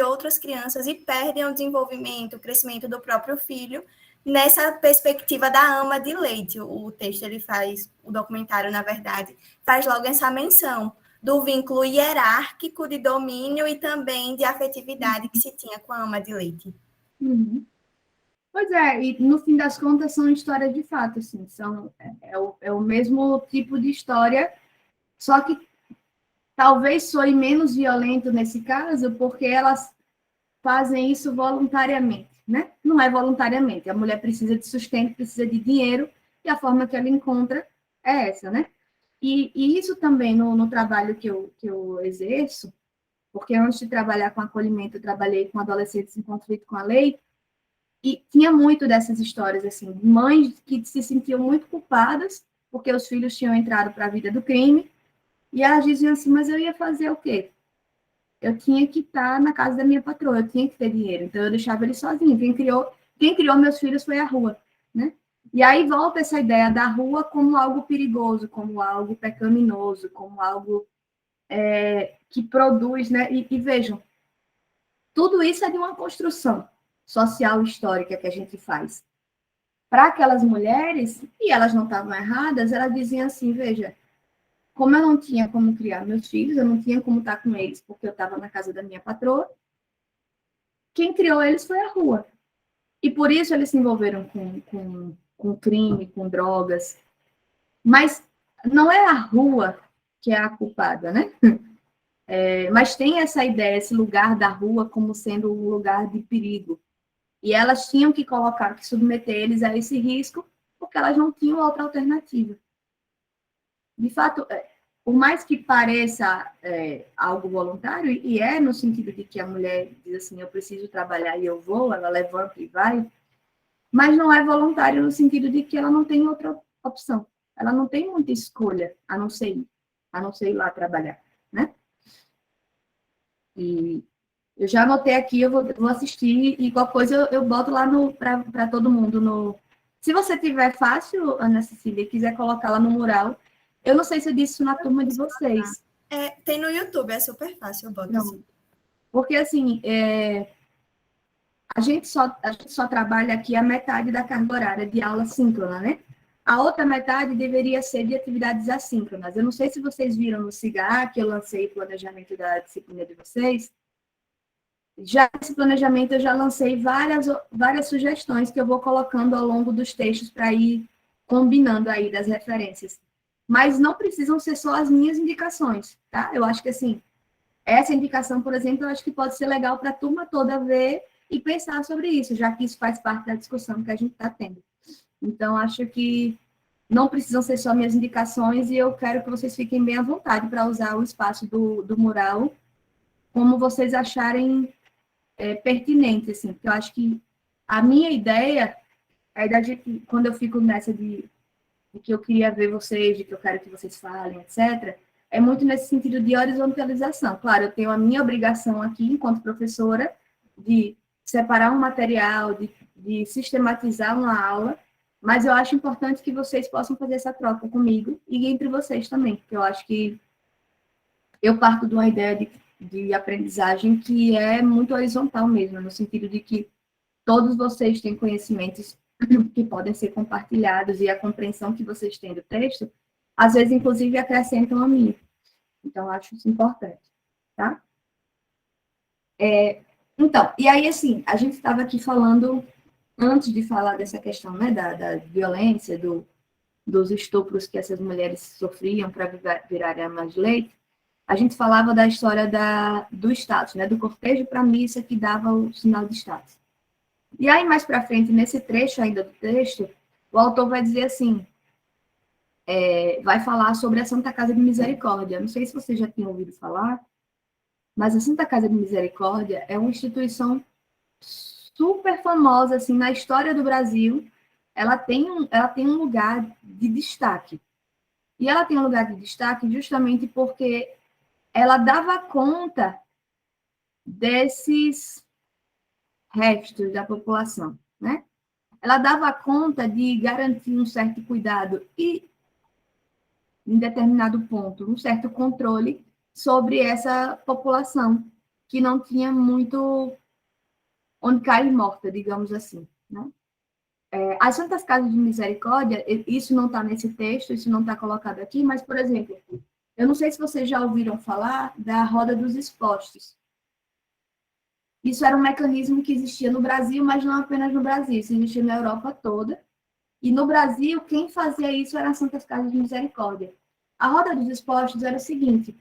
outras crianças e perdem o desenvolvimento, o crescimento do próprio filho nessa perspectiva da ama de leite. O texto ele faz, o documentário, na verdade, faz logo essa menção do vínculo hierárquico de domínio e também de afetividade que se tinha com a ama de leite. Uhum. Pois é, e no fim das contas são histórias de fato, assim, é o mesmo tipo de história, só que talvez soe menos violento nesse caso, porque elas fazem isso voluntariamente, né? Não é voluntariamente, a mulher precisa de sustento, precisa de dinheiro, e a forma que ela encontra é essa, né? E isso também no trabalho que eu exerço, porque antes de trabalhar com acolhimento, eu trabalhei com adolescentes em conflito com a lei, e tinha muito dessas histórias, assim, de mães que se sentiam muito culpadas, porque os filhos tinham entrado para a vida do crime, e elas diziam assim, mas eu ia fazer o quê? Eu tinha que estar na casa da minha patroa, eu tinha que ter dinheiro, então eu deixava ele sozinho. Quem criou meus filhos foi a rua, né? E aí volta essa ideia da rua como algo perigoso, como algo pecaminoso, como algo que produz, né? E vejam, tudo isso é de uma construção social histórica que a gente faz. Para aquelas mulheres, e elas não estavam erradas, elas diziam assim, veja, como eu não tinha como criar meus filhos, eu não tinha como estar com eles, porque eu estava na casa da minha patroa, quem criou eles foi a rua. E por isso eles se envolveram com crime, com drogas. Mas não é a rua que é a culpada, né? Mas tem essa ideia, esse lugar da rua como sendo um lugar de perigo. E elas tinham que colocar, que submeter eles a esse risco, porque elas não tinham outra alternativa. De fato, por mais que pareça algo voluntário, e é no sentido de que a mulher diz assim, eu preciso trabalhar e eu vou, ela levanta e vai, mas não é voluntário no sentido de que ela não tem outra opção. Ela não tem muita escolha, a não ser ir lá trabalhar, né? E eu já anotei aqui, eu vou assistir, e qualquer coisa eu boto lá para todo mundo. Se você tiver fácil, Ana Cecília, e quiser colocar lá no mural, eu não sei se eu disse isso na turma de vocês. Tem no YouTube, é super fácil, eu boto assim. Porque, assim, a gente só trabalha aqui a metade da carga horária de aula síncrona, né? A outra metade deveria ser de atividades assíncronas. Eu não sei se vocês viram no CIGA, que eu lancei o planejamento da disciplina de vocês. Já nesse planejamento, eu já lancei várias sugestões que eu vou colocando ao longo dos textos para ir combinando aí das referências. Mas não precisam ser só as minhas indicações, tá? Eu acho que, assim, essa indicação, por exemplo, eu acho que pode ser legal para a turma toda ver e pensar sobre isso, já que isso faz parte da discussão que a gente está tendo. Então, acho que não precisam ser só minhas indicações e eu quero que vocês fiquem bem à vontade para usar o espaço do mural como vocês acharem pertinente, assim, porque eu acho que a minha ideia é da gente, quando eu fico nessa de que eu queria ver vocês, de que eu quero que vocês falem, etc., é muito nesse sentido de horizontalização. Claro, eu tenho a minha obrigação aqui, enquanto professora, de separar um material, de sistematizar uma aula, mas eu acho importante que vocês possam fazer essa troca comigo e entre vocês também, porque eu acho que eu parto de uma ideia de aprendizagem que é muito horizontal mesmo, no sentido de que todos vocês têm conhecimentos que podem ser compartilhados e a compreensão que vocês têm do texto, às vezes, inclusive, acrescentam a mim. Então, acho isso importante, tá? Então, e aí, assim, a gente estava aqui falando, antes de falar dessa questão, né, da violência, dos estupros que essas mulheres sofriam para virarem amas de leite, a gente falava da história do status, né, do cortejo para a missa que dava o sinal de status. E aí, mais para frente, nesse trecho ainda do texto, o autor vai dizer assim, vai falar sobre a Santa Casa de Misericórdia. Não sei se você já tinha ouvido falar, mas a Santa Casa de Misericórdia é uma instituição super famosa assim, na história do Brasil. Ela tem um lugar de destaque. E ela tem um lugar de destaque justamente porque ela dava conta desses restos da população, né? Ela dava conta de garantir um certo cuidado e, em determinado ponto, um certo controle sobre essa população que não tinha muito onde cair morta, digamos assim, né? As Santas Casas de Misericórdia, isso não está nesse texto, isso não está colocado aqui, mas, por exemplo, eu não sei se vocês já ouviram falar da Roda dos Expostos. Isso era um mecanismo que existia no Brasil, mas não apenas no Brasil, isso existia na Europa toda. E no Brasil, quem fazia isso era as Santas Casas de Misericórdia. A Roda dos Expostos era o seguinte,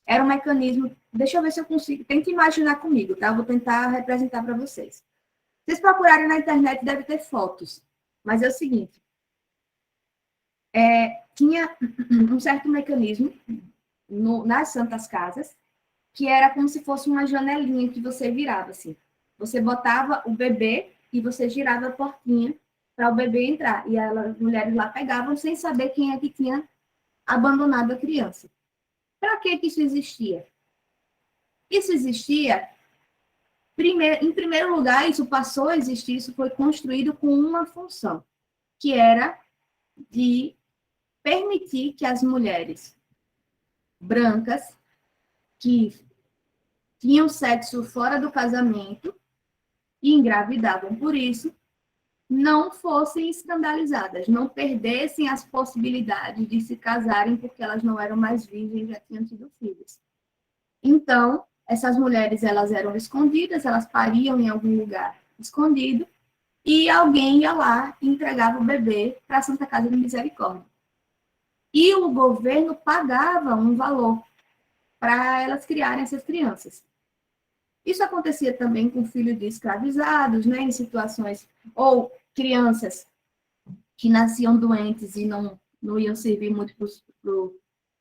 era um mecanismo, deixa eu ver se eu consigo, tenta imaginar comigo, tá? Vou tentar representar para vocês. Se vocês procurarem na internet, deve ter fotos, mas é o seguinte, tinha um certo mecanismo nas Santas Casas, que era como se fosse uma janelinha que você virava, assim. Você botava o bebê e você girava a portinha para o bebê entrar. E as mulheres lá pegavam sem saber quem é que tinha abandonado a criança. Para que isso existia? Isso existia, em primeiro lugar, isso passou a existir, isso foi construído com uma função, que era de permitir que as mulheres brancas que tinham sexo fora do casamento e engravidavam por isso, não fossem escandalizadas, não perdessem as possibilidades de se casarem porque elas não eram mais virgens, já tinham tido filhos. Então, essas mulheres, elas eram escondidas, elas pariam em algum lugar escondido, e alguém ia lá e entregava o bebê para a Santa Casa de Misericórdia. E o governo pagava um valor para elas criarem essas crianças. Isso acontecia também com filhos de escravizados, né, em situações, ou crianças que nasciam doentes e não iam servir muito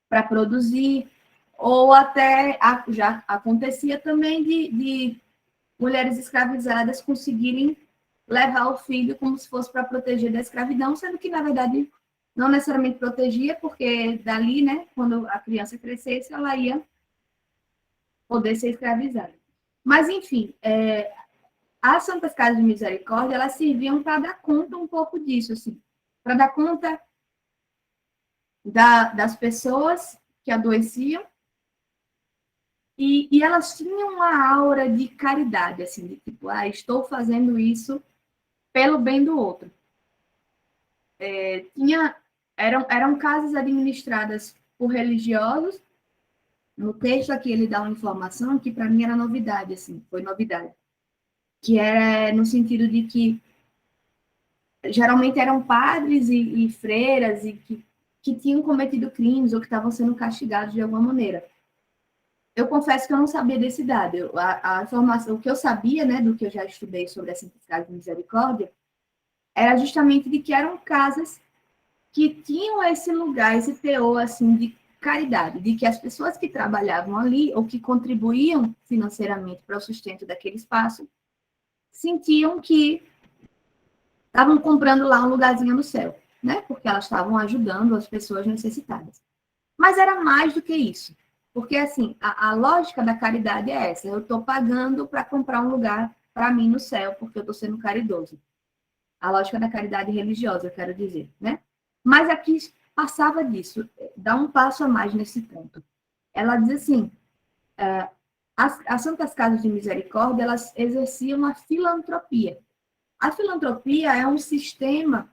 para produzir, ou até já acontecia também de mulheres escravizadas conseguirem levar o filho como se fosse para proteger da escravidão, sendo que, na verdade, não necessariamente protegia, porque dali, né, quando a criança crescesse, ela ia poder ser escravizada. Mas, enfim, as Santas Casas de Misericórdia, elas serviam para dar conta um pouco disso, assim, para dar conta das pessoas que adoeciam, e elas tinham uma aura de caridade, assim, de tipo, estou fazendo isso pelo bem do outro. Eram casas administradas por religiosos. No texto aqui ele dá uma informação que para mim era novidade, assim, foi novidade, que era no sentido de que geralmente eram padres e freiras e que tinham cometido crimes ou que estavam sendo castigados de alguma maneira. Eu confesso que eu não sabia desse dado. A informação, o que eu sabia, né, do que eu já estudei sobre a Santas Casas de Misericórdia, era justamente de que eram casas que tinham esse lugar, esse teor assim de caridade, de que as pessoas que trabalhavam ali ou que contribuíam financeiramente para o sustento daquele espaço sentiam que estavam comprando lá um lugarzinho no céu, né? Porque elas estavam ajudando as pessoas necessitadas. Mas era mais do que isso. Porque, assim, a lógica da caridade é essa. Eu estou pagando para comprar um lugar para mim no céu, porque eu estou sendo caridoso. A lógica da caridade religiosa, eu quero dizer, né? Mas aqui passava disso. Dá um passo a mais nesse ponto. Ela diz assim, as Santas Casas de Misericórdia, elas exerciam a filantropia. A filantropia é um sistema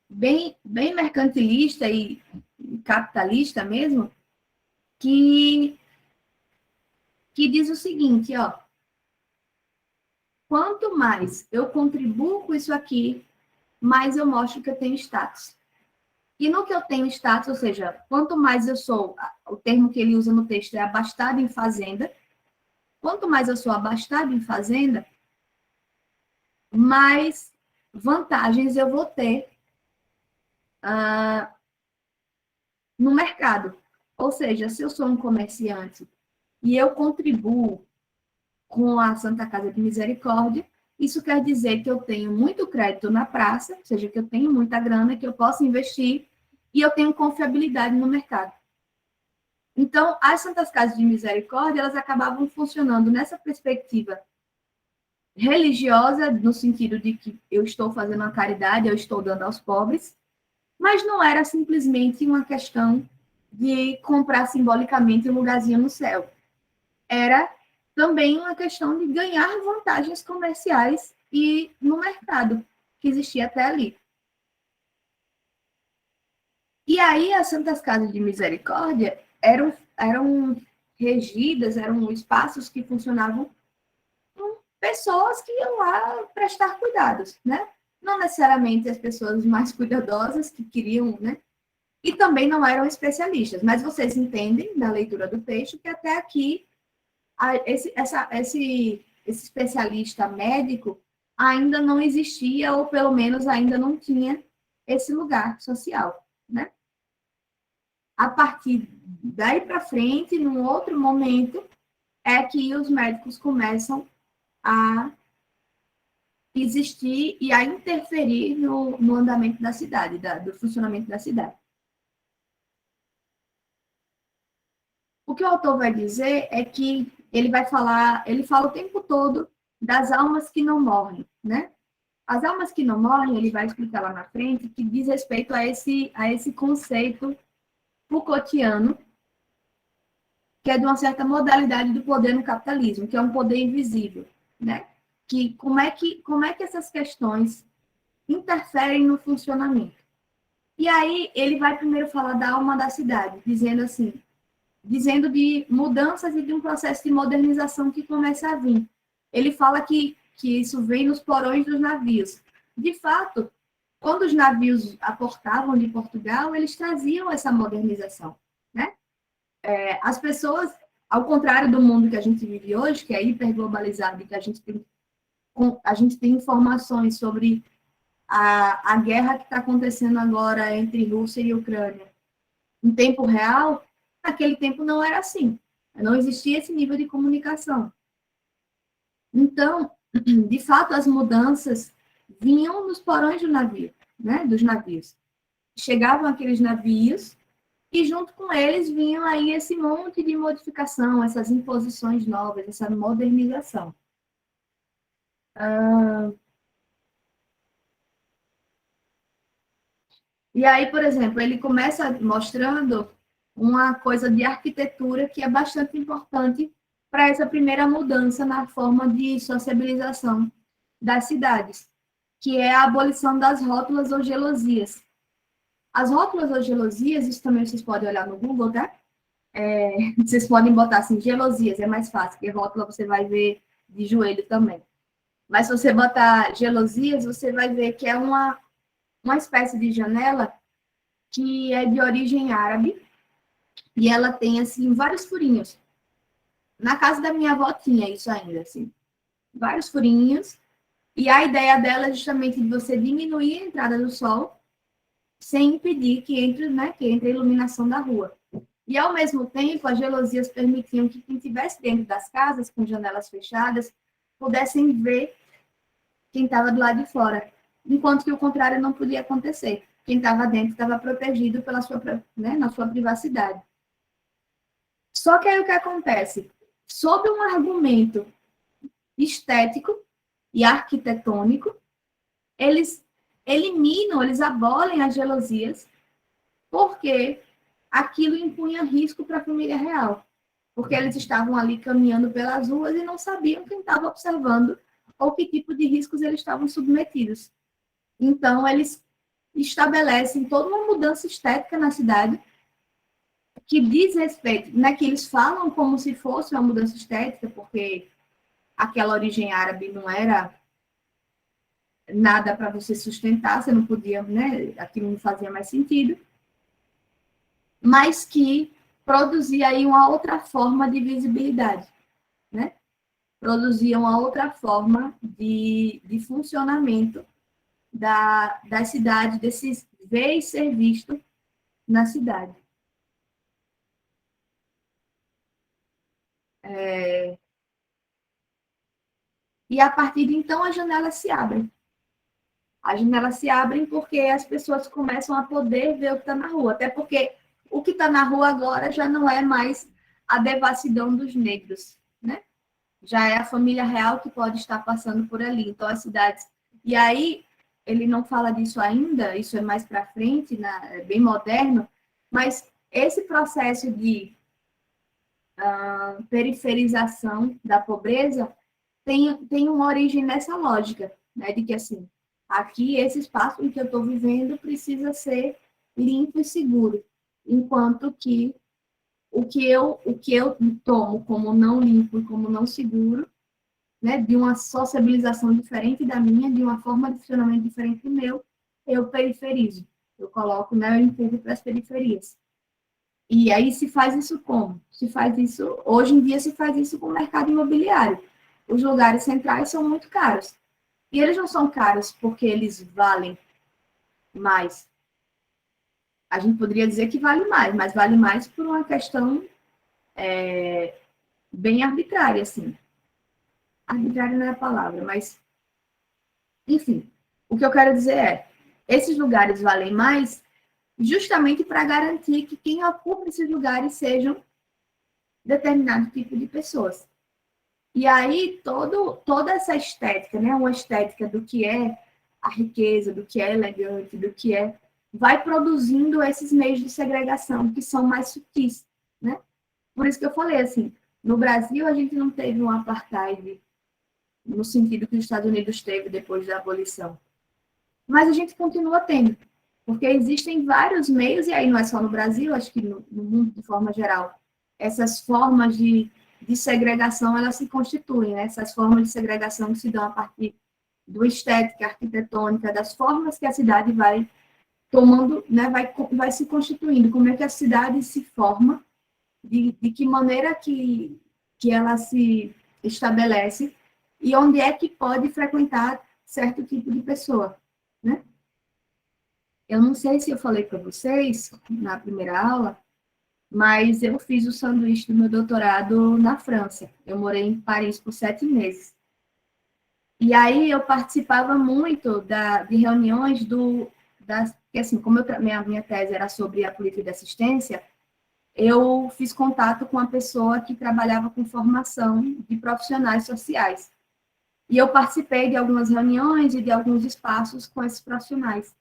bem mercantilista e capitalista mesmo, que diz o seguinte, ó, quanto mais eu contribuo com isso aqui, mais eu mostro que eu tenho status. E no que eu tenho status, ou seja, quanto mais eu sou, o termo que ele usa no texto é abastado em fazenda, quanto mais eu sou abastado em fazenda, mais vantagens eu vou ter no mercado. Ou seja, se eu sou um comerciante e eu contribuo com a Santa Casa de Misericórdia, isso quer dizer que eu tenho muito crédito na praça, ou seja, que eu tenho muita grana, que eu posso investir e eu tenho confiabilidade no mercado. Então, as Santas Casas de Misericórdia, elas acabavam funcionando nessa perspectiva religiosa, no sentido de que eu estou fazendo uma caridade, eu estou dando aos pobres, mas não era simplesmente uma questão de comprar simbolicamente um lugarzinho no céu. Era também uma questão de ganhar vantagens comerciais e no mercado que existia até ali. E aí as Santas Casas de Misericórdia eram regidas, eram espaços que funcionavam com pessoas que iam lá prestar cuidados, né? Não necessariamente as pessoas mais cuidadosas que queriam, né? E também não eram especialistas, mas vocês entendem na leitura do texto que até aqui esse especialista médico ainda não existia, ou pelo menos ainda não tinha esse lugar social, né? A partir daí para frente, num outro momento, é que os médicos começam a existir e a interferir no andamento da cidade, do funcionamento da cidade. O que o autor vai dizer é que ele fala o tempo todo das almas que não morrem, né? As almas que não morrem, ele vai explicar lá na frente, que diz respeito a esse conceito Foucaultiano, que é de uma certa modalidade do poder no capitalismo, que é um poder invisível, né? Que como é que essas questões interferem no funcionamento. E aí ele vai primeiro falar da alma da cidade, dizendo de mudanças e de um processo de modernização que começa a vir. Ele fala que isso vem nos porões dos navios. De fato, quando os navios aportavam de Portugal, eles traziam essa modernização, né? As pessoas, ao contrário do mundo que a gente vive hoje, que é hiperglobalizado e que a gente tem informações sobre a guerra que está acontecendo agora entre Rússia e Ucrânia, em tempo real, naquele tempo não era assim. Não existia esse nível de comunicação. Então, de fato, as mudanças vinham nos porões do navio, né, dos navios. Chegavam aqueles navios e junto com eles vinham aí esse monte de modificação, essas imposições novas, essa modernização. E aí, por exemplo, ele começa mostrando uma coisa de arquitetura que é bastante importante para essa primeira mudança na forma de sociabilização das cidades, que é a abolição das rótulas ou gelosias. As rótulas ou gelosias, isso também vocês podem olhar no Google, tá? Vocês podem botar assim, gelosias, é mais fácil, porque rótula você vai ver de joelho também. Mas se você botar gelosias, você vai ver que é uma espécie de janela que é de origem árabe, e ela tem, assim, vários furinhos. Na casa da minha avó tinha isso ainda, assim, vários furinhos, e a ideia dela é justamente de você diminuir a entrada do sol sem impedir que entre, né, que entre a iluminação da rua. E, ao mesmo tempo, as gelosias permitiam que quem estivesse dentro das casas, com janelas fechadas, pudessem ver quem estava do lado de fora, enquanto que o contrário não podia acontecer. Quem estava dentro estava protegido pela sua, né, na sua privacidade. Só que aí o que acontece? Sob um argumento estético e arquitetônico, eles eliminam, eles abolem as gelosias, porque aquilo impunha risco para a família real. Porque eles estavam ali caminhando pelas ruas e não sabiam quem estava observando ou que tipo de riscos eles estavam submetidos. Então, eles estabelecem toda uma mudança estética na cidade que diz respeito, né, que eles falam como se fosse uma mudança estética, porque aquela origem árabe não era nada para você sustentar, você não podia, né, aquilo não fazia mais sentido, mas que produzia aí uma outra forma de visibilidade, né? Produzia uma outra forma de funcionamento da cidade, desses ver e ser visto na cidade. E a partir de então as janelas se abrem. As janelas se abrem porque as pessoas começam a poder ver o que está na rua. Até porque o que está na rua agora já não é mais a devassidão dos negros, né? Já é a família real que pode estar passando por ali. Então, as cidades... E aí, ele não fala disso ainda, isso é mais para frente, é bem moderno, mas esse processo de periferização da pobreza tem uma origem nessa lógica, né? De que, assim, aqui, esse espaço em que eu estou vivendo precisa ser limpo e seguro, enquanto que o que eu tomo como não limpo e como não seguro, né, de uma sociabilização diferente da minha, de uma forma de funcionamento diferente do meu, eu periferizo. Eu coloco, né, eu empurro para as periferias. E aí se faz isso como? Se faz isso, hoje em dia se faz isso com o mercado imobiliário. Os lugares centrais são muito caros. E eles não são caros porque eles valem mais. A gente poderia dizer que vale mais, mas vale mais por uma questão bem arbitrária, assim. Arbitrária não é a palavra, mas, enfim, o que eu quero dizer é, esses lugares valem mais justamente para garantir que quem ocupa esses lugares sejam determinado tipo de pessoas. E aí, toda essa estética, né, uma estética do que é a riqueza, do que é elegante, do que é... vai produzindo esses meios de segregação que são mais sutis, né? Por isso que eu falei, assim, no Brasil a gente não teve um apartheid no sentido que os Estados Unidos teve depois da abolição. Mas a gente continua tendo, porque existem vários meios, e aí não é só no Brasil, acho que no mundo de forma geral, essas formas de segregação, elas se constituem, né? Essas formas de segregação que se dão a partir do estética, arquitetônica, das formas que a cidade vai tomando, né? Vai se constituindo, como é que a cidade se forma, de que maneira que ela se estabelece e onde é que pode frequentar certo tipo de pessoa, né? Eu não sei se eu falei para vocês na primeira aula, mas eu fiz o sanduíche do meu doutorado na França. Eu morei em Paris por 7 meses. E aí eu participava muito de reuniões porque assim, como minha tese era sobre a política de assistência, eu fiz contato com uma pessoa que trabalhava com formação de profissionais sociais. E eu participei de algumas reuniões e de alguns espaços com esses profissionais.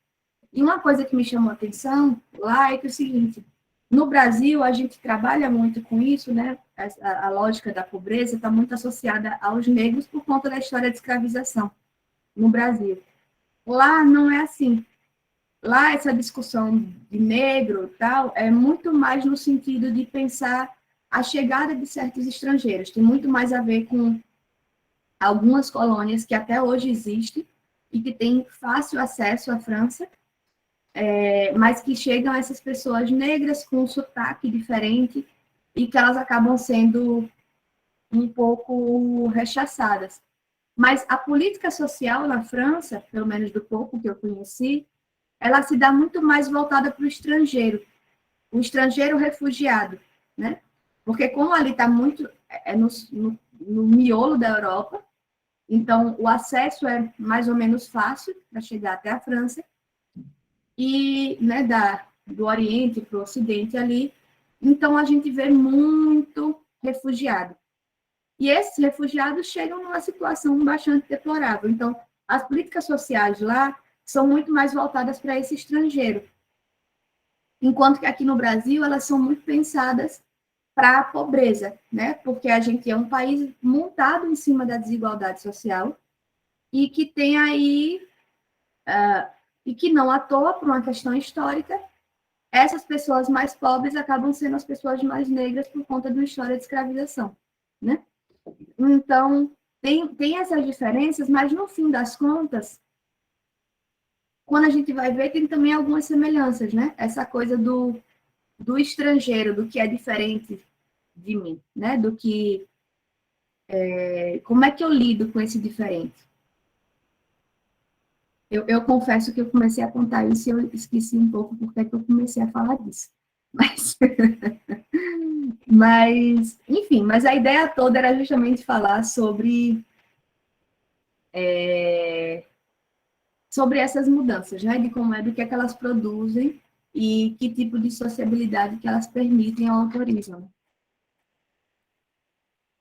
E uma coisa que me chamou a atenção lá é que é o seguinte, no Brasil, a gente trabalha muito com isso, né? A lógica da pobreza está muito associada aos negros por conta da história de escravização no Brasil. Lá não é assim. Lá essa discussão de negro e tal é muito mais no sentido de pensar a chegada de certos estrangeiros. Tem muito mais a ver com algumas colônias que até hoje existem e que têm fácil acesso à França, mas que chegam essas pessoas negras com um sotaque diferente e que elas acabam sendo um pouco rechaçadas. Mas a política social na França, pelo menos do pouco que eu conheci, ela se dá muito mais voltada para o estrangeiro refugiado, né? Porque como ali está muito no miolo da Europa, então o acesso é mais ou menos fácil para chegar até a França, e né, do Oriente para o Ocidente ali, então a gente vê muito refugiado. E esses refugiados chegam numa situação bastante deplorável. Então, as políticas sociais lá são muito mais voltadas para esse estrangeiro, enquanto que aqui no Brasil elas são muito pensadas para a pobreza, né? Porque a gente é um país montado em cima da desigualdade social e que tem aí e que não à toa, por uma questão histórica, essas pessoas mais pobres acabam sendo as pessoas mais negras por conta de uma história de escravização, né? Então, tem essas diferenças, mas no fim das contas, quando a gente vai ver, tem também algumas semelhanças, né? Essa coisa do estrangeiro, do que é diferente de mim, né? Do que... como é que eu lido com esse diferente? Eu confesso que eu comecei a contar isso e eu esqueci um pouco porque é que eu comecei a falar disso. Mas, enfim, mas a ideia toda era justamente falar sobre essas mudanças, né? De como do que é que elas produzem e que tipo de sociabilidade que elas permitem ou autorizam.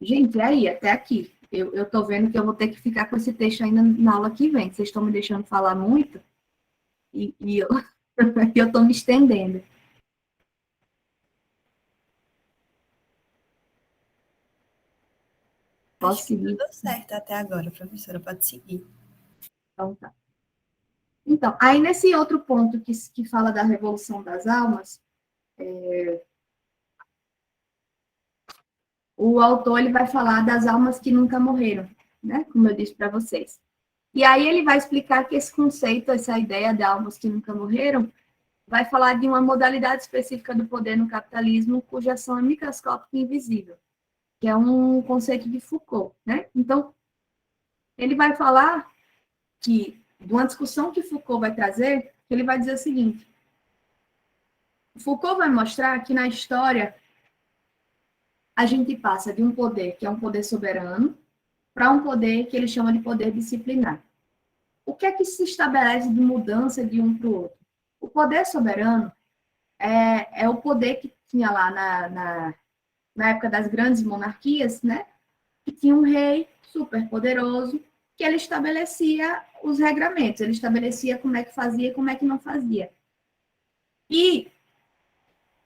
Gente, aí, até aqui. Eu estou vendo que eu vou ter que ficar com esse texto ainda na aula que vem. Vocês estão me deixando falar muito e eu estou me estendendo. Posso seguir? Tudo certo até agora, professora, pode seguir. Então, tá. Então, aí nesse outro ponto que fala da Revolução das Almas, o autor ele vai falar das almas que nunca morreram, né? Como eu disse para vocês. E aí ele vai explicar que esse conceito, essa ideia de almas que nunca morreram, vai falar de uma modalidade específica do poder no capitalismo, cuja ação é microscópica e invisível, que é um conceito de Foucault, né? Então, ele vai falar que, de uma discussão que Foucault vai trazer, ele vai dizer o seguinte: Foucault vai mostrar que na história a gente passa de um poder que é um poder soberano para um poder que ele chama de poder disciplinar. O que é que se estabelece de mudança de um para o outro? O poder soberano é o poder que tinha lá na época das grandes monarquias, né? Que tinha um rei super poderoso que ele estabelecia os regramentos, ele estabelecia como é que fazia e como é que não fazia. E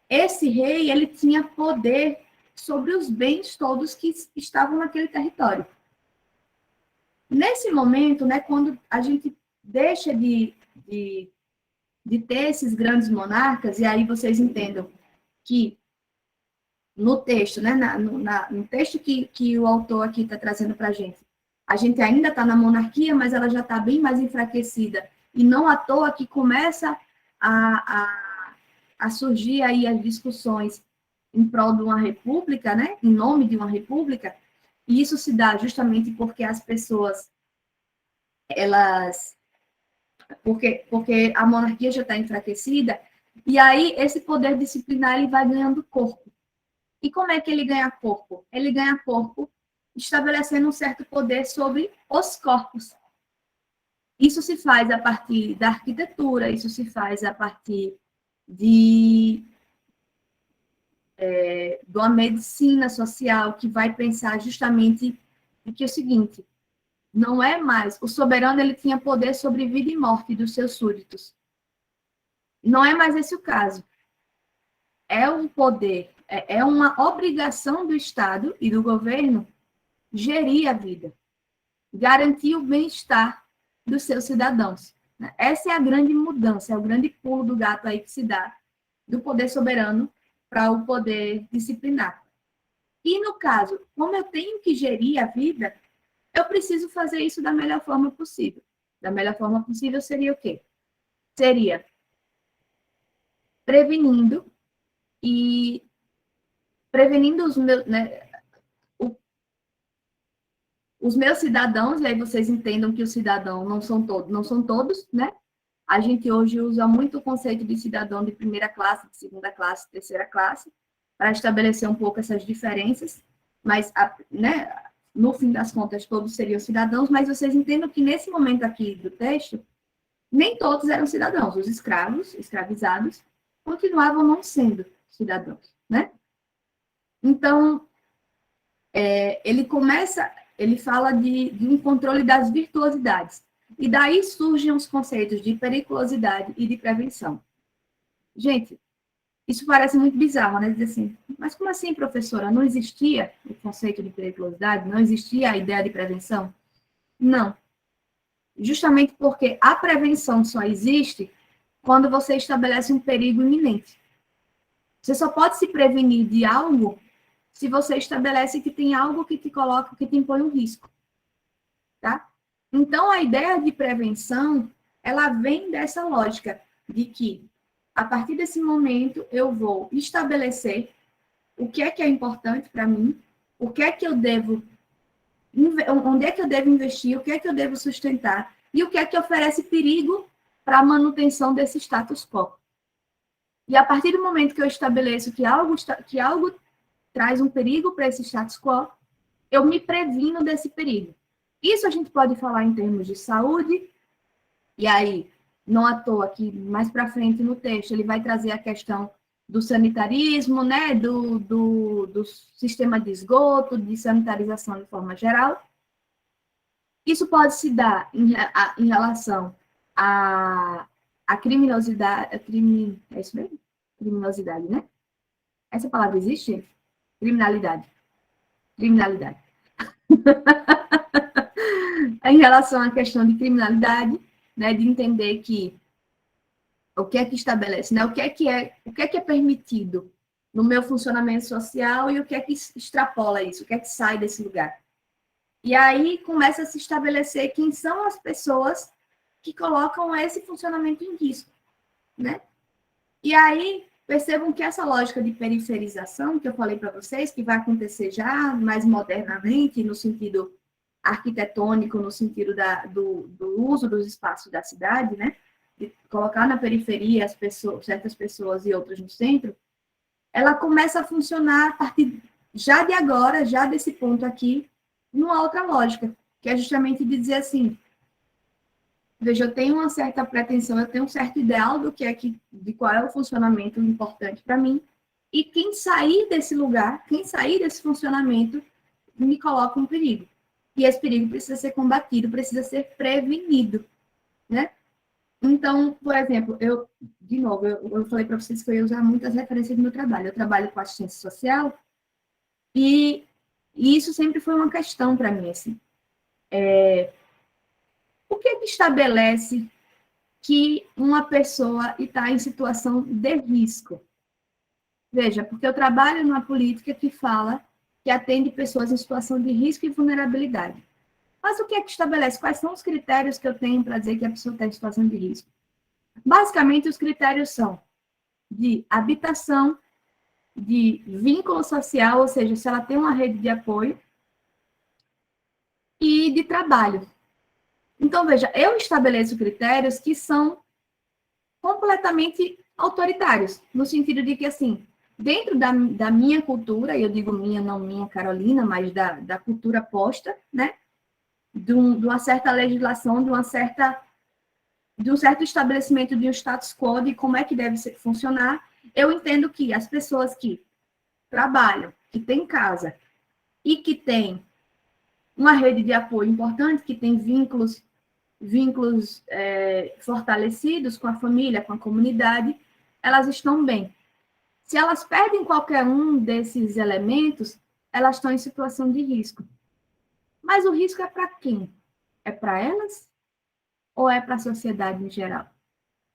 esse rei, ele tinha poder sobre os bens todos que estavam naquele território. Nesse momento, né, quando a gente deixa de ter esses grandes monarcas, e aí vocês entendam que no texto, né, no texto que o autor aqui está trazendo para a gente ainda está na monarquia, mas ela já está bem mais enfraquecida, e não à toa que começa a surgir aí as discussões em prol de uma república, né, em nome de uma república, e isso se dá justamente porque as pessoas, elas porque a monarquia já está enfraquecida, e aí esse poder disciplinar ele vai ganhando corpo. E como é que ele ganha corpo? Ele ganha corpo estabelecendo um certo poder sobre os corpos. Isso se faz a partir da arquitetura, isso se faz a partir de uma medicina social que vai pensar justamente que é o seguinte, não é mais, o soberano ele tinha poder sobre vida e morte dos seus súditos. Não é mais esse o caso. É um poder, é uma obrigação do Estado e do governo gerir a vida, garantir o bem-estar dos seus cidadãos. Essa é a grande mudança, é o grande pulo do gato aí que se dá do poder soberano para o poder disciplinar. E, no caso, como eu tenho que gerir a vida, eu preciso fazer isso da melhor forma possível. Da melhor forma possível seria o quê? Seria prevenindo os meus, né, os meus cidadãos, e aí vocês entendam que os cidadãos não são todos, né? A gente hoje usa muito o conceito de cidadão de primeira classe, de segunda classe, terceira classe, para estabelecer um pouco essas diferenças, mas, né, no fim das contas, todos seriam cidadãos, mas vocês entendam que nesse momento aqui do texto, nem todos eram cidadãos. Os escravos, escravizados, continuavam não sendo cidadãos, né? Então, ele fala de um controle das virtuosidades. E daí surgem os conceitos de periculosidade e de prevenção. Gente, isso parece muito bizarro, né? Dizer assim, mas como assim, professora? Não existia o conceito de periculosidade? Não existia a ideia de prevenção? Não. Justamente porque a prevenção só existe quando você estabelece um perigo iminente. Você só pode se prevenir de algo se você estabelece que tem algo que te coloca, que te impõe um risco. Tá? Então, a ideia de prevenção, ela vem dessa lógica de que, a partir desse momento, eu vou estabelecer o que é importante para mim, o que é que eu devo, onde é que eu devo investir, o que é que eu devo sustentar, e o que é que oferece perigo para a manutenção desse status quo. E a partir do momento que eu estabeleço que algo traz um perigo para esse status quo, eu me previno desse perigo. Isso a gente pode falar em termos de saúde, e aí, não à toa, aqui mais para frente no texto, ele vai trazer a questão do sanitarismo, né, do sistema de esgoto, de sanitarização de forma geral. Isso pode se dar em relação à criminosidade, é isso mesmo? Criminosidade, né? Essa palavra existe? Criminalidade. Em relação à questão de criminalidade, né, de entender que o que é que estabelece, né, o que é permitido no meu funcionamento social e o que é que extrapola isso, o que é que sai desse lugar. E aí começa a se estabelecer quem são as pessoas que colocam esse funcionamento em risco, né? E aí percebam que essa lógica de periferização que eu falei para vocês, que vai acontecer já mais modernamente, no sentido arquitetônico, no sentido do uso dos espaços da cidade, né? De colocar na periferia certas pessoas e outras no centro, ela começa a funcionar a partir já de agora, já desse ponto aqui, numa outra lógica, que é justamente de dizer assim, veja, eu tenho uma certa pretensão, eu tenho um certo ideal de qual é o funcionamento importante para mim, e quem sair desse lugar, quem sair desse funcionamento, me coloca um perigo. E esse perigo precisa ser combatido, precisa ser prevenido, né? Então, por exemplo, eu falei para vocês que eu ia usar muitas referências do meu trabalho. Eu trabalho com assistência social e isso sempre foi uma questão para mim, assim. O que é que estabelece que uma pessoa está em situação de risco? Veja, porque eu trabalho numa política que fala que atende pessoas em situação de risco e vulnerabilidade. Mas o que é que estabelece? Quais são os critérios que eu tenho para dizer que a pessoa está em situação de risco? Basicamente, os critérios são de habitação, de vínculo social, ou seja, se ela tem uma rede de apoio, e de trabalho. Então, veja, eu estabeleço critérios que são completamente autoritários, no sentido de que, assim, dentro da minha cultura, e eu digo minha, não minha, Carolina, mas da cultura posta, né, de uma certa legislação, de um certo estabelecimento de um status quo de como é que deve funcionar, eu entendo que as pessoas que trabalham, que têm casa e que têm uma rede de apoio importante, que tem vínculos fortalecidos com a família, com a comunidade, elas estão bem. Se elas perdem qualquer um desses elementos, elas estão em situação de risco. Mas o risco é para quem? É para elas ou é para a sociedade em geral?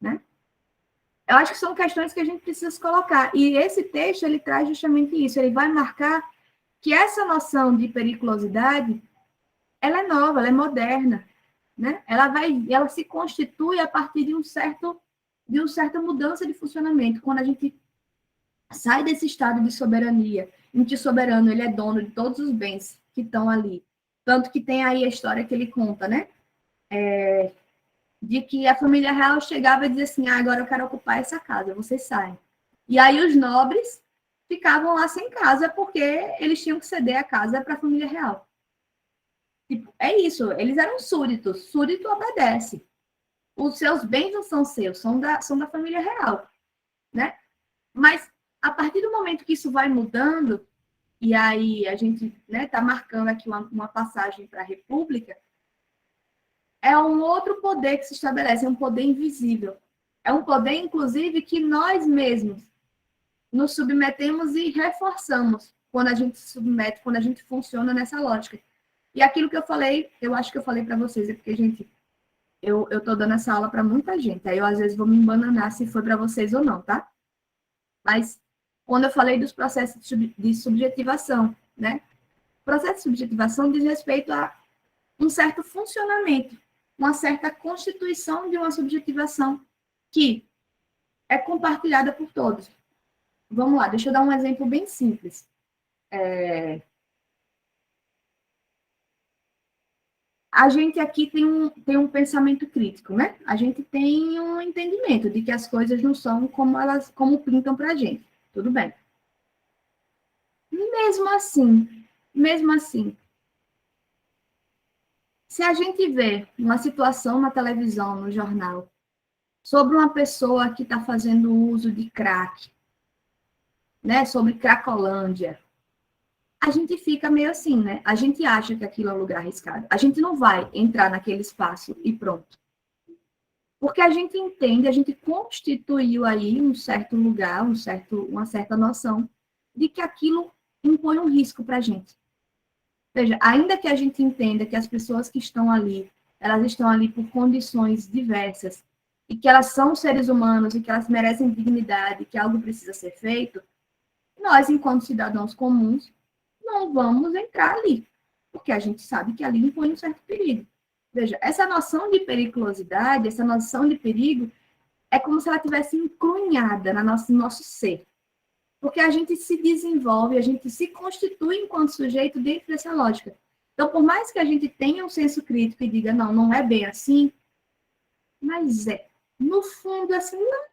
Né? Eu acho que são questões que a gente precisa colocar. E esse texto, ele traz justamente isso. Ele vai marcar que essa noção de periculosidade, ela é nova, ela é moderna. Né? Ela se constitui a partir de uma certa mudança de funcionamento. Quando a gente sai desse estado de soberania, em que o soberano ele é dono de todos os bens que estão ali. Tanto que tem aí a história que ele conta, né? De que a família real chegava e dizia assim, agora eu quero ocupar essa casa, vocês saem. E aí os nobres ficavam lá sem casa, porque eles tinham que ceder a casa para a família real. Tipo, é isso, eles eram súditos, súdito obedece. Os seus bens não são seus, são da família real, né? Mas, a partir do momento que isso vai mudando, e aí a gente tá marcando aqui uma passagem para a República, é um outro poder que se estabelece, é um poder invisível. É um poder, inclusive, que nós mesmos nos submetemos e reforçamos quando a gente se submete, quando a gente funciona nessa lógica. E aquilo que eu falei, eu acho que eu falei para vocês, é porque, gente, eu estou dando essa aula para muita gente, aí eu às vezes vou me embananar se foi para vocês ou não, tá? Mas quando eu falei dos processos de subjetivação, né? O processo de subjetivação diz respeito a um certo funcionamento, uma certa constituição de uma subjetivação que é compartilhada por todos. Vamos lá, deixa eu dar um exemplo bem simples. A gente aqui tem um pensamento crítico, né? A gente tem um entendimento de que as coisas não são como pintam para a gente. Tudo bem. Mesmo assim, se a gente vê uma situação na televisão, no jornal, sobre uma pessoa que está fazendo uso de crack, né? Sobre Cracolândia, a gente fica meio assim, né? A gente acha que aquilo é um lugar arriscado. A gente não vai entrar naquele espaço e pronto. Porque a gente entende, a gente constituiu aí um certo lugar, uma certa noção de que aquilo impõe um risco para a gente. Veja, ainda que a gente entenda que as pessoas que estão ali, elas estão ali por condições diversas, e que elas são seres humanos, e que elas merecem dignidade, que algo precisa ser feito, nós, enquanto cidadãos comuns, não vamos entrar ali, porque a gente sabe que ali impõe um certo perigo. Veja, essa noção de periculosidade, essa noção de perigo, é como se ela tivesse encrunhada no nosso ser. Porque a gente se desenvolve, a gente se constitui enquanto sujeito dentro dessa lógica. Então, por mais que a gente tenha um senso crítico e diga, não é bem assim, mas no fundo, assim, não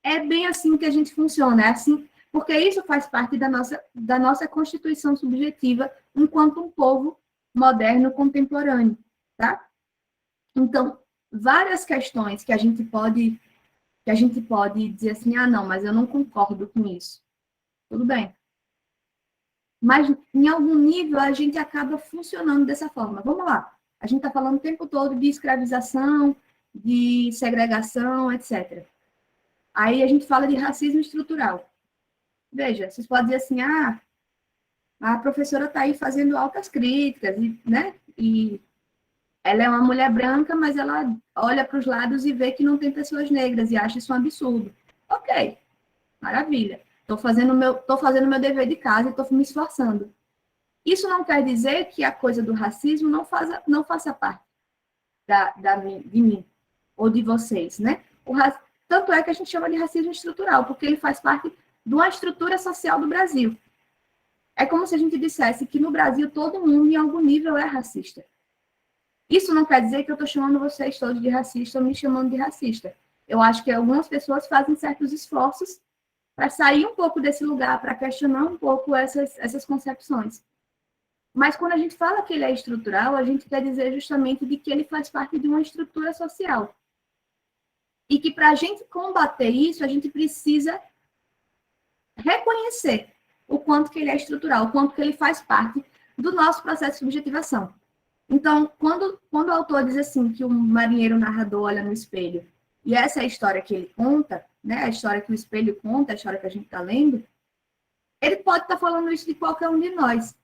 é bem assim que a gente funciona, é assim, porque isso faz parte da nossa constituição subjetiva enquanto um povo moderno contemporâneo, tá? Então, várias questões que a gente pode dizer assim, não, mas eu não concordo com isso. Tudo bem. Mas, em algum nível, a gente acaba funcionando dessa forma. Vamos lá. A gente está falando o tempo todo de escravização, de segregação, etc. Aí a gente fala de racismo estrutural. Veja, vocês podem dizer assim, a professora está aí fazendo altas críticas, né? E ela é uma mulher branca, mas ela olha para os lados e vê que não tem pessoas negras e acha isso um absurdo. Ok, maravilha. Estou fazendo meu dever de casa e estou me esforçando. Isso não quer dizer que a coisa do racismo não faça parte de mim ou de vocês, né? Tanto é que a gente chama de racismo estrutural, porque ele faz parte de uma estrutura social do Brasil. É como se a gente dissesse que no Brasil todo mundo, em algum nível, é racista. Isso não quer dizer que eu estou chamando vocês todos de racista ou me chamando de racista. Eu acho que algumas pessoas fazem certos esforços para sair um pouco desse lugar, para questionar um pouco essas concepções. Mas quando a gente fala que ele é estrutural, a gente quer dizer justamente de que ele faz parte de uma estrutura social. E que para a gente combater isso, a gente precisa reconhecer o quanto que ele é estrutural, o quanto que ele faz parte do nosso processo de subjetivação. Então, quando o autor diz assim, que o marinheiro narrador olha no espelho, e essa é a história que ele conta, né, a história que o espelho conta, a história que a gente está lendo, ele pode estar falando isso de qualquer um de nós.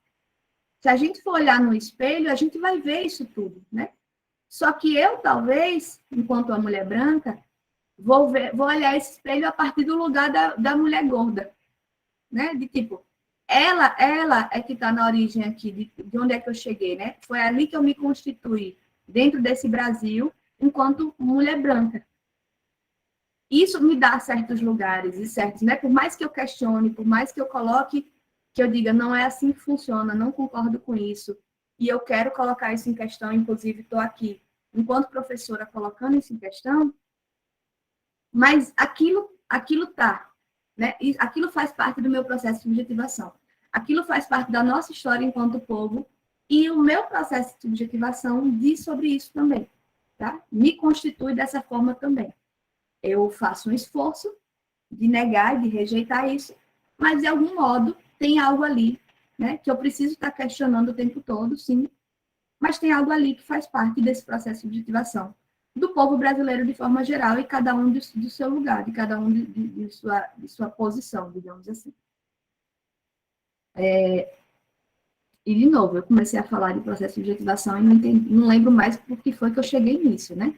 Se a gente for olhar no espelho, a gente vai ver isso tudo, né? Só que eu, talvez, enquanto uma mulher branca, vou olhar esse espelho a partir do lugar da mulher gorda, né? De tipo, ela é que está na origem aqui, de onde é que eu cheguei, né? Foi ali que eu me constituí, dentro desse Brasil, enquanto mulher branca. Isso me dá certos lugares e certos, né? Por mais que eu questione, por mais que eu coloque, que eu diga, não é assim que funciona, não concordo com isso, e eu quero colocar isso em questão, inclusive estou aqui, enquanto professora, colocando isso em questão, mas aquilo tá, né? E aquilo faz parte do meu processo de subjetivação. Aquilo faz parte da nossa história enquanto povo, e o meu processo de subjetivação diz sobre isso também, tá? Me constitui dessa forma também. Eu faço um esforço de negar, de rejeitar isso, mas de algum modo tem algo ali, né, que eu preciso estar questionando o tempo todo, sim, mas tem algo ali que faz parte desse processo de subjetivação do povo brasileiro de forma geral e cada um do seu lugar, de cada um de sua posição, digamos assim. E, de novo, eu comecei a falar de processo de subjetivação e não lembro mais por que foi que eu cheguei nisso, né?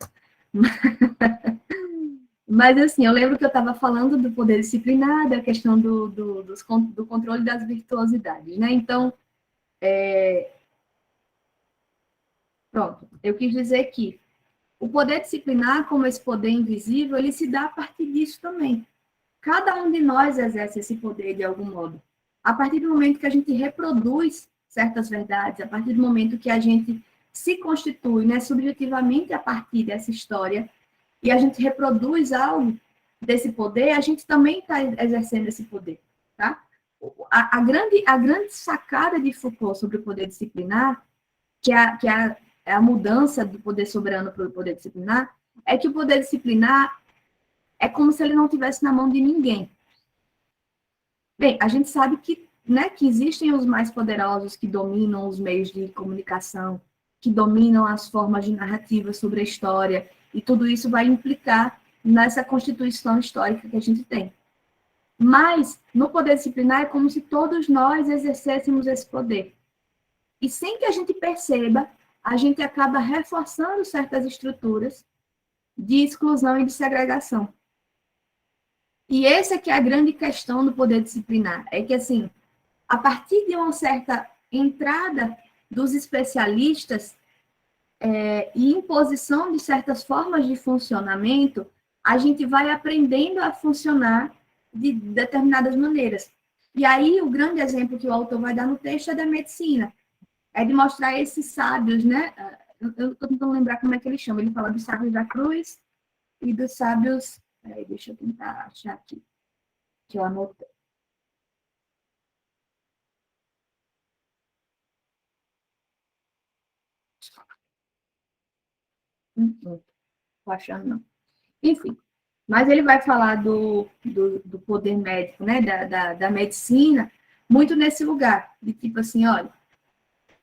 Mas, assim, eu lembro que eu estava falando do poder disciplinar, da questão do controle das virtuosidades, né? Então, pronto, eu quis dizer que o poder disciplinar, como esse poder invisível, ele se dá a partir disso também. Cada um de nós exerce esse poder de algum modo. A partir do momento que a gente reproduz certas verdades, a partir do momento que a gente se constitui, né, subjetivamente a partir dessa história, e a gente reproduz algo desse poder, a gente também está exercendo esse poder, tá? A grande sacada de Foucault sobre o poder disciplinar, que é a mudança do poder soberano para o poder disciplinar, é que o poder disciplinar é como se ele não tivesse na mão de ninguém. Bem, a gente sabe que, né, que existem os mais poderosos que dominam os meios de comunicação, que dominam as formas de narrativa sobre a história, e tudo isso vai implicar nessa constituição histórica que a gente tem. Mas, no poder disciplinar, é como se todos nós exercêssemos esse poder. E sem que a gente perceba, a gente acaba reforçando certas estruturas de exclusão e de segregação. E essa que é a grande questão do poder disciplinar. É que, assim, a partir de uma certa entrada dos especialistas e imposição de certas formas de funcionamento, a gente vai aprendendo a funcionar de determinadas maneiras. E aí, o grande exemplo que o autor vai dar no texto é da medicina. É de mostrar esses sábios, né? Eu estou tentando lembrar como é que ele chama. Ele fala dos sábios da cruz e dos sábios... Peraí, deixa eu tentar achar aqui, que eu anotei. Não estou achando, não. Enfim, mas ele vai falar do poder médico, né? Da medicina, muito nesse lugar, de tipo assim, olha,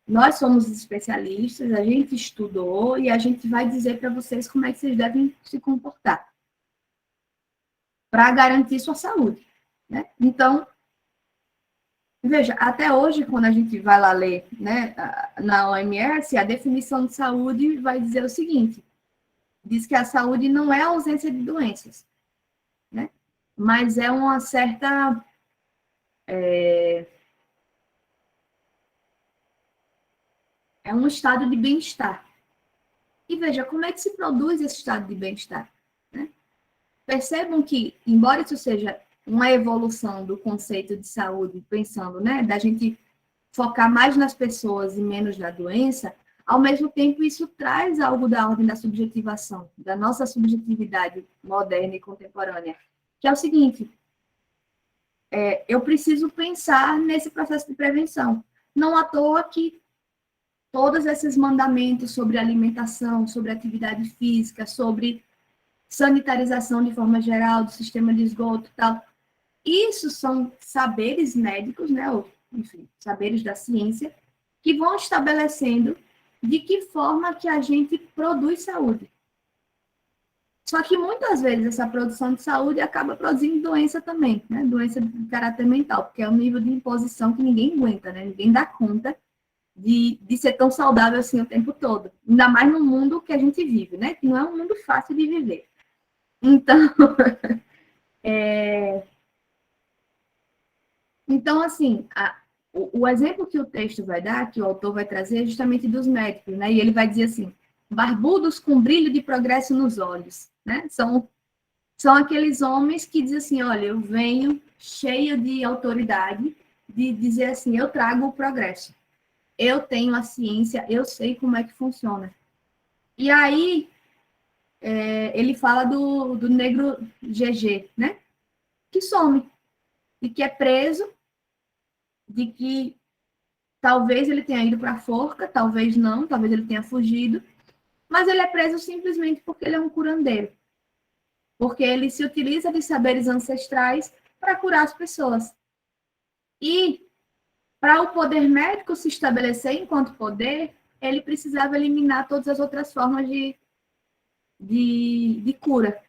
nós somos especialistas, a gente estudou e a gente vai dizer para vocês como é que vocês devem se comportar para garantir sua saúde, né? Então, veja, até hoje, quando a gente vai lá ler, né, na OMS, a definição de saúde vai dizer o seguinte, diz que a saúde não é a ausência de doenças, né? Mas é uma certa... é um estado de bem-estar. E veja, como é que se produz esse estado de bem-estar? Né? Percebam que, embora isso seja uma evolução do conceito de saúde, pensando, né, da gente focar mais nas pessoas e menos na doença, ao mesmo tempo, isso traz algo da ordem da subjetivação, da nossa subjetividade moderna e contemporânea, que é o seguinte, eu preciso pensar nesse processo de prevenção. Não à toa que todos esses mandamentos sobre alimentação, sobre atividade física, sobre sanitarização de forma geral, do sistema de esgoto e tal, isso são saberes médicos, né, ou, enfim, saberes da ciência, que vão estabelecendo de que forma que a gente produz saúde. Só que muitas vezes essa produção de saúde acaba produzindo doença também, né? Doença de caráter mental, porque é um nível de imposição que ninguém aguenta, né? Ninguém dá conta de ser tão saudável assim o tempo todo. Ainda mais no mundo que a gente vive, né? Que não é um mundo fácil de viver. Então, então assim, o exemplo que o texto vai dar, que o autor vai trazer, é justamente dos médicos, né? E ele vai dizer assim, barbudos com brilho de progresso nos olhos, né? São aqueles homens que dizem assim, olha, eu venho cheio de autoridade, de dizer assim, eu trago o progresso. Eu tenho a ciência, eu sei como é que funciona. E aí, ele fala do negro GG, né? Que some, e que é preso, de que talvez ele tenha ido para a forca, talvez não, talvez ele tenha fugido, mas ele é preso simplesmente porque ele é um curandeiro. Porque ele se utiliza de saberes ancestrais para curar as pessoas. E, para o poder médico se estabelecer enquanto poder, ele precisava eliminar todas as outras formas de cura.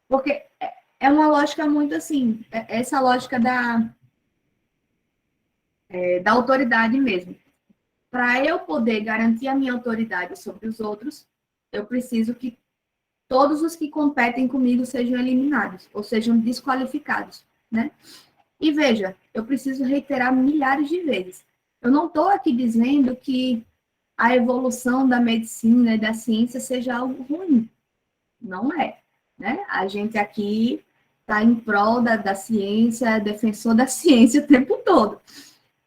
Porque é uma lógica muito assim, essa lógica da autoridade mesmo. Para eu poder garantir a minha autoridade sobre os outros, eu preciso que todos os que competem comigo sejam eliminados, ou sejam desqualificados, né? E veja, eu preciso reiterar milhares de vezes. Eu não estou aqui dizendo que a evolução da medicina e da ciência seja algo ruim. Não é, né? A gente aqui está em prol da ciência, é defensor da ciência o tempo todo.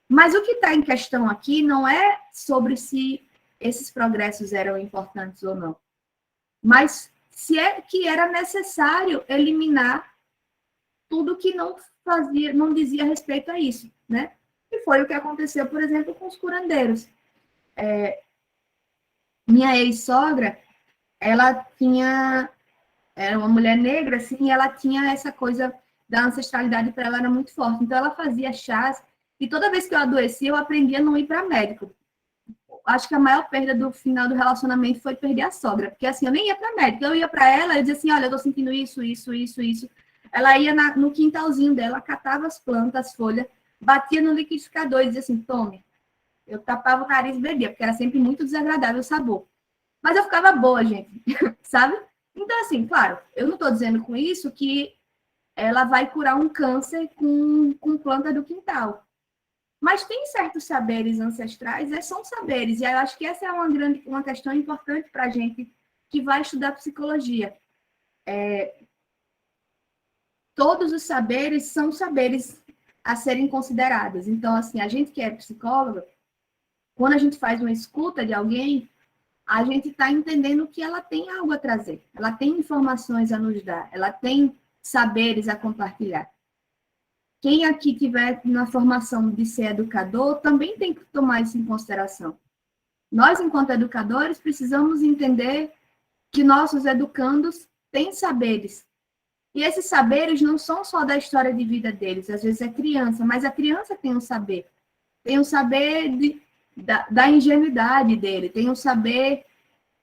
Mas o que está em questão aqui não é sobre se esses progressos eram importantes ou não, mas se é que era necessário eliminar tudo que não dizia respeito a isso, né? E foi o que aconteceu, por exemplo, com os curandeiros. Minha ex-sogra, ela era uma mulher negra, assim, e ela tinha essa coisa da ancestralidade para ela era muito forte. Então, ela fazia chás, e toda vez que eu adoecia, eu aprendia a não ir para médico. Acho que a maior perda do final do relacionamento foi perder a sogra, porque assim, eu nem ia para médico, eu ia para ela, eu dizia assim, olha, eu tô sentindo isso. Ela ia no quintalzinho dela, catava as plantas, as folhas, batia no liquidificador e dizia assim, tome. Eu tapava o nariz e bebia, porque era sempre muito desagradável o sabor. Mas eu ficava boa, gente, sabe? Então, assim, claro, eu não estou dizendo com isso que ela vai curar um câncer com planta do quintal. Mas tem certos saberes ancestrais, são saberes, e eu acho que essa é uma questão importante para a gente que vai estudar psicologia. Todos os saberes são saberes a serem considerados. Então, assim, a gente que é psicóloga, quando a gente faz uma escuta de alguém, a gente está entendendo que ela tem algo a trazer, ela tem informações a nos dar, ela tem saberes a compartilhar. Quem aqui tiver na formação de ser educador também tem que tomar isso em consideração. Nós, enquanto educadores, precisamos entender que nossos educandos têm saberes. E esses saberes não são só da história de vida deles, às vezes é criança, mas a criança tem um saber. Tem um saber da ingenuidade dele, tem um saber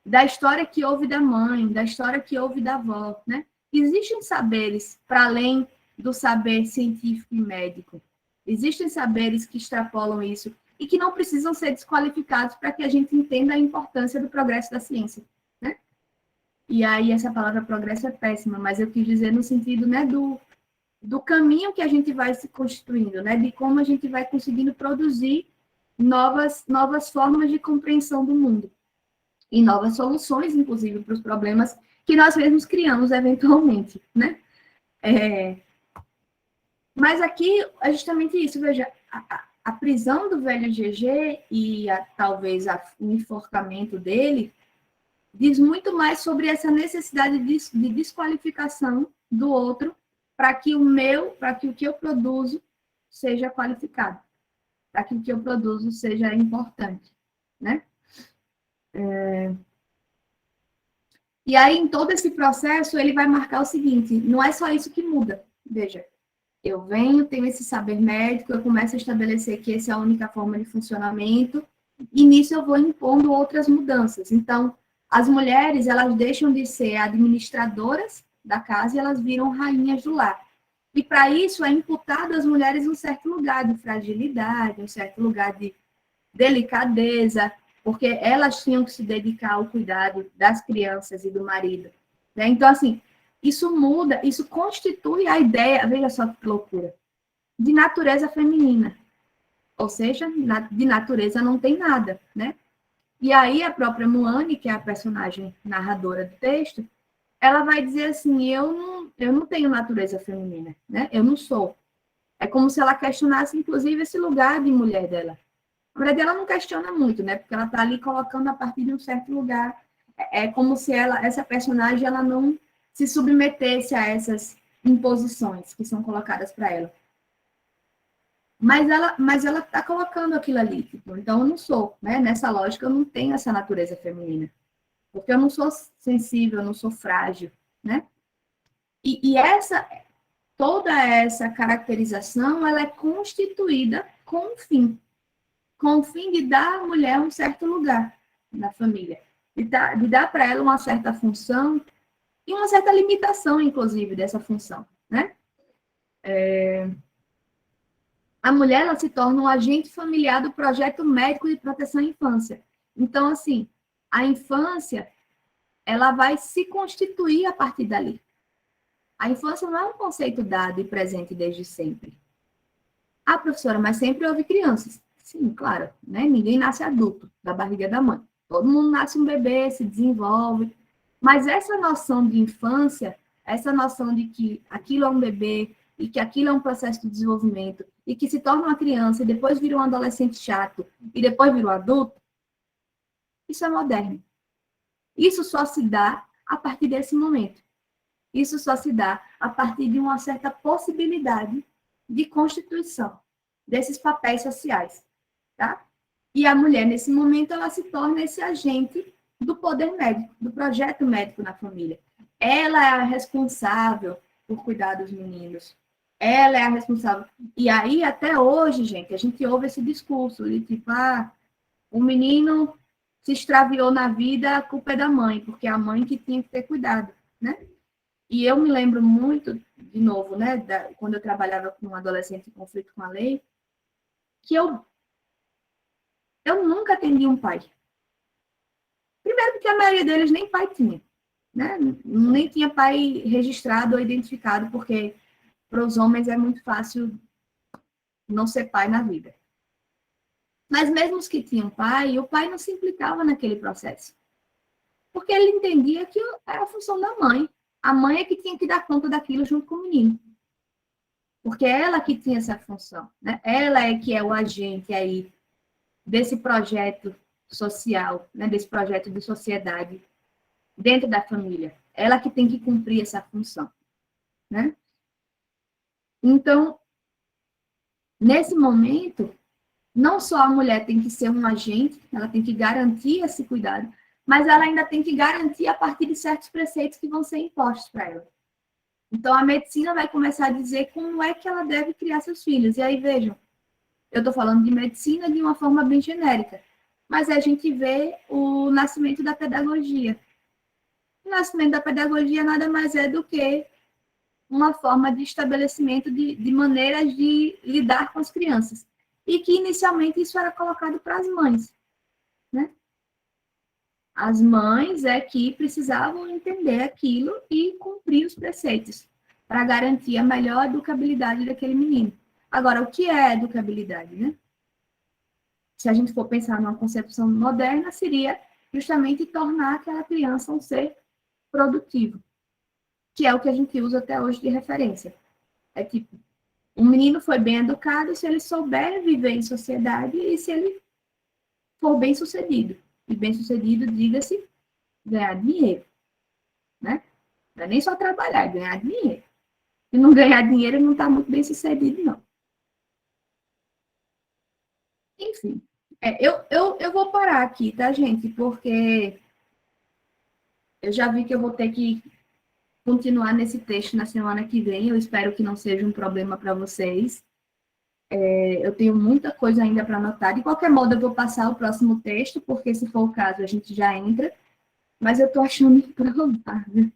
da história que houve da mãe, da história que houve da avó, né? Existem saberes para além do saber científico e médico. Existem saberes que extrapolam isso e que não precisam ser desqualificados para que a gente entenda a importância do progresso da ciência, né? E aí essa palavra progresso é péssima, mas eu quis dizer no sentido, né, do caminho que a gente vai se constituindo, né, de como a gente vai conseguindo produzir novas formas de compreensão do mundo e novas soluções, inclusive, para os problemas que nós mesmos criamos eventualmente, né? Mas aqui é justamente isso, veja, a prisão do velho GG e talvez o enforcamento dele diz muito mais sobre essa necessidade de desqualificação do outro para que o que eu produzo seja qualificado, para que o que eu produzo seja importante, né? E aí, em todo esse processo, ele vai marcar o seguinte, não é só isso que muda. Veja, eu venho, tenho esse saber médico, eu começo a estabelecer que essa é a única forma de funcionamento, e nisso eu vou impondo outras mudanças. Então, as mulheres, elas deixam de ser administradoras da casa e elas viram rainhas do lar. E para isso é imputado às mulheres um certo lugar de fragilidade, um certo lugar de delicadeza, porque elas tinham que se dedicar ao cuidado das crianças e do marido. Né? Então, assim, isso muda, isso constitui a ideia, veja só que loucura, de natureza feminina. Ou seja, de natureza não tem nada, né? E aí a própria Moane, que é a personagem narradora do texto, ela vai dizer assim, eu não tenho natureza feminina, né? Eu não sou. É como se ela questionasse, inclusive, esse lugar de mulher dela. Na verdade, ela não questiona muito, né? Porque ela está ali colocando a partir de um certo lugar. É como se essa personagem, ela não se submetesse a essas imposições que são colocadas para ela. Mas ela está colocando aquilo ali. Tipo, então, eu não sou, né? Nessa lógica, eu não tenho essa natureza feminina. Porque eu não sou sensível, eu não sou frágil, né? E toda essa caracterização, ela é constituída com o fim de dar à mulher um certo lugar na família, de dar para ela uma certa função e uma certa limitação, inclusive, dessa função, né? A mulher, ela se torna um agente familiar do projeto médico de proteção à infância. Então, assim, a infância, ela vai se constituir a partir dali. A infância não é um conceito dado e presente desde sempre. Ah, professora, mas sempre houve crianças. Sim, claro, né? Ninguém nasce adulto da barriga da mãe. Todo mundo nasce um bebê, se desenvolve. Mas essa noção de infância, essa noção de que aquilo é um bebê e que aquilo é um processo de desenvolvimento e que se torna uma criança e depois vira um adolescente chato e depois vira um adulto, isso é moderno. Isso só se dá a partir desse momento. Isso só se dá a partir de uma certa possibilidade de constituição desses papéis sociais, tá? E a mulher, nesse momento, ela se torna esse agente do poder médico, do projeto médico na família. Ela é a responsável por cuidar dos meninos. Ela é a responsável. E aí, até hoje, gente, a gente ouve esse discurso de tipo, o menino se extraviou na vida, a culpa é da mãe, porque é a mãe que tinha que ter cuidado, né? E eu me lembro muito, de novo, né, quando eu trabalhava com um adolescente em conflito com a lei, que eu nunca atendi um pai. Primeiro porque a maioria deles nem pai tinha, né? Nem tinha pai registrado ou identificado, porque para os homens é muito fácil não ser pai na vida. Mas mesmo os que tinham pai, o pai não se implicava naquele processo. Porque ele entendia que era a função da mãe. A mãe é que tinha que dar conta daquilo junto com o menino. Porque é ela que tinha essa função, né? Ela é que é o agente aí desse projeto social, né? Desse projeto de sociedade dentro da família. Ela que tem que cumprir essa função, né? Então, nesse momento, não só a mulher tem que ser um agente, ela tem que garantir esse cuidado, mas ela ainda tem que garantir a partir de certos preceitos que vão ser impostos para ela. Então, a medicina vai começar a dizer como é que ela deve criar seus filhos. E aí, vejam, eu estou falando de medicina de uma forma bem genérica, mas a gente vê o nascimento da pedagogia. O nascimento da pedagogia nada mais é do que uma forma de estabelecimento de maneiras de lidar com as crianças. E que, inicialmente, isso era colocado para as mães, né? As mães é que precisavam entender aquilo e cumprir os preceitos para garantir a melhor educabilidade daquele menino. Agora, o que é educabilidade, né? Se a gente for pensar numa concepção moderna, seria justamente tornar aquela criança um ser produtivo, que é o que a gente usa até hoje de referência. É tipo, Um menino foi bem educado se ele souber viver em sociedade e se ele for bem sucedido. E bem sucedido, diga-se, ganhar dinheiro, né? Não é nem só trabalhar, é ganhar dinheiro. Se não ganhar dinheiro, não está muito bem sucedido, não. Enfim, eu vou parar aqui, tá, gente? Porque eu já vi que eu vou ter que continuar nesse texto na semana que vem. Eu espero que não seja um problema para vocês. Eu tenho muita coisa ainda para anotar. De qualquer modo, eu vou passar o próximo texto, porque se for o caso, a gente já entra. Mas eu estou achando improvável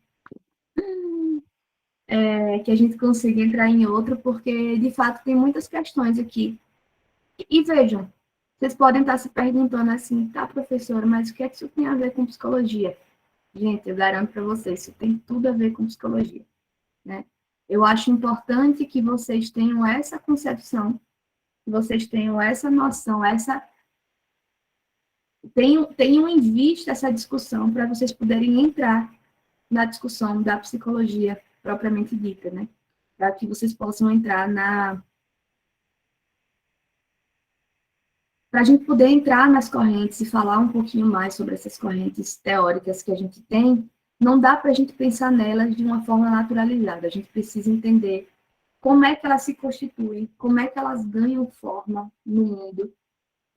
que a gente consiga entrar em outro, porque, de fato, tem muitas questões aqui. E vejam, vocês podem estar se perguntando assim, tá, professora, mas o que é que isso tem a ver com psicologia? Gente, eu garanto para vocês, isso tem tudo a ver com psicologia, né? Eu acho importante que vocês tenham essa concepção, que vocês tenham essa noção, tenham em vista essa discussão para vocês poderem entrar na discussão da psicologia propriamente dita, né? Para que vocês possam entrar para a gente poder entrar nas correntes e falar um pouquinho mais sobre essas correntes teóricas que a gente tem, não dá para a gente pensar nelas de uma forma naturalizada. A gente precisa entender como é que elas se constituem, como é que elas ganham forma no mundo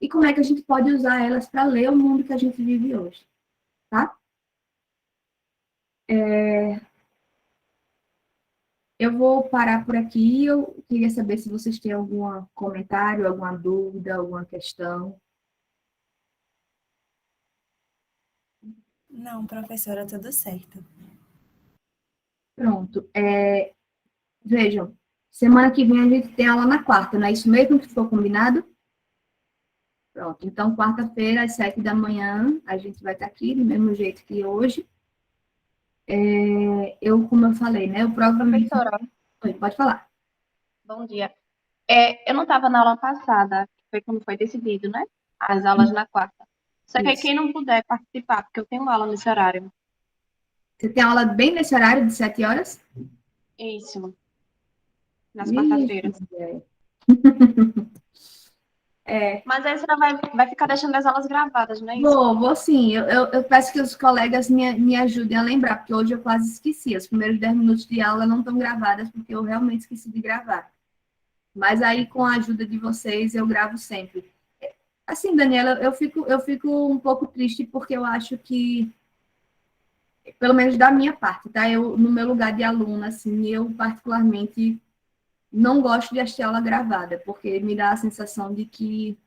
e como é que a gente pode usar elas para ler o mundo que a gente vive hoje, tá? Eu vou parar por aqui. Eu queria saber se vocês têm algum comentário, alguma dúvida, alguma questão. Não, professora, tudo certo. Pronto. Vejam, semana que vem a gente tem aula na quarta, não é isso mesmo que ficou combinado? Pronto. Então, quarta-feira, às 7 da manhã, a gente vai estar aqui, do mesmo jeito que hoje. Como eu falei, né? Eu provavelmente. Professora, Oi, pode falar. bom dia. Eu não estava na aula passada, que foi quando foi decidido, né? As aulas na quarta. Só que aí Isso. quem não puder participar, porque eu tenho aula nesse horário. Você tem aula bem nesse horário de 7 horas? Isso, nas Ixi, quarta-feiras. é. Mas aí você vai ficar deixando as aulas gravadas, não é isso? Vou sim. Eu peço que os colegas me ajudem a lembrar, porque hoje eu quase esqueci. Os primeiros 10 minutos de aula não estão gravadas, porque eu realmente esqueci de gravar. Mas aí, com a ajuda de vocês, eu gravo sempre. Assim, Daniela, eu fico um pouco triste, porque eu acho que, pelo menos da minha parte, tá? Eu, no meu lugar de aluna, assim, eu particularmente não gosto de assistir aula gravada, porque me dá a sensação de que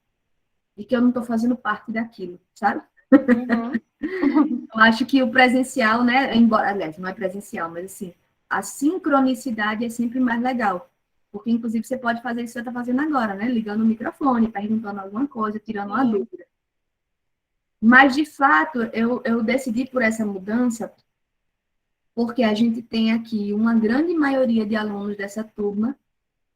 eu não estou fazendo parte daquilo, sabe? Uhum. Eu acho que o presencial, né, embora, aliás, não é presencial, mas assim, a sincronicidade é sempre mais legal. Porque, inclusive, você pode fazer isso que você está fazendo agora, né? Ligando o microfone, perguntando alguma coisa, tirando uma Sim. dúvida. Mas, de fato, eu decidi por essa mudança porque a gente tem aqui uma grande maioria de alunos dessa turma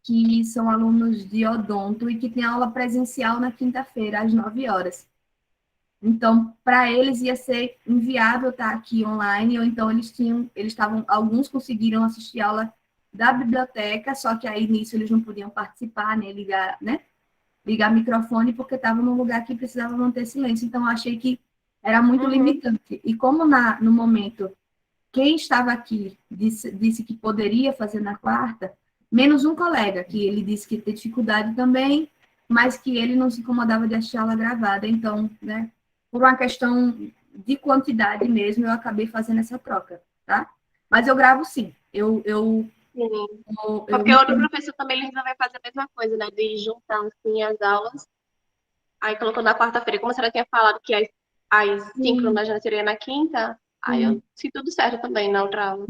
que são alunos de odonto e que tem aula presencial na quinta-feira, às 9 horas. Então, para eles ia ser inviável estar aqui online, ou então alguns conseguiram assistir aula da biblioteca, só que aí nisso eles não podiam participar, nem ligar, né? Ligar microfone, porque estavam num lugar que precisava manter silêncio. Então, eu achei que era muito Uhum. limitante. E como no momento, quem estava aqui disse que poderia fazer na quarta, menos um colega, que ele disse que tem dificuldade também, mas que ele não se incomodava de achar aula gravada. Então, né, por uma questão de quantidade mesmo, eu acabei fazendo essa troca, tá? Mas eu gravo sim. Sim. Eu Porque me... o outro professor também ele resolveu fazer a mesma coisa, né? De juntar assim as aulas. Aí colocou na quarta-feira, como a senhora tinha falado que as Sim, síncronas já seria na quinta, aí sim, eu fiz tudo certo também na outra aula.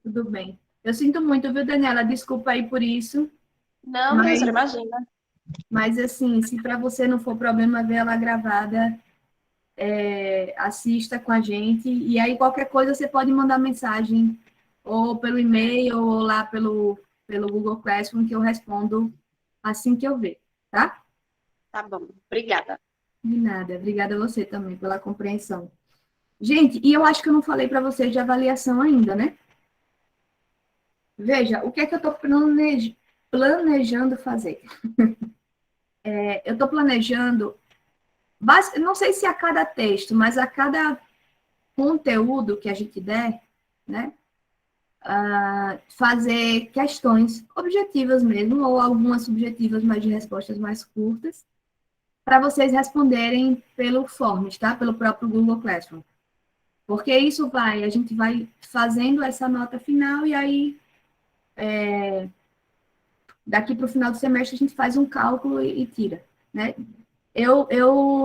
tudo bem. Eu sinto muito, viu, Daniela? Desculpa aí por isso, Não, professora, mas, imagina. mas assim, se para você não for problema ver ela gravada, assista com a gente, e aí qualquer coisa você pode mandar mensagem, ou pelo e-mail, ou lá pelo Google Classroom, que eu respondo assim que eu ver, tá? Tá bom, obrigada. De nada. Obrigada a você também pela compreensão. Gente, e eu acho que eu não falei para vocês de avaliação ainda, né? Veja, o que é que eu estou planejando fazer? Eu estou planejando, não sei se a cada texto, mas a cada conteúdo que a gente der, né? Fazer questões objetivas mesmo, ou algumas subjetivas, mas de respostas mais curtas, para vocês responderem pelo Forms, tá? Pelo próprio Google Classroom. Porque isso a gente vai fazendo essa nota final e aí, daqui para o final do semestre, a gente faz um cálculo e tira, né?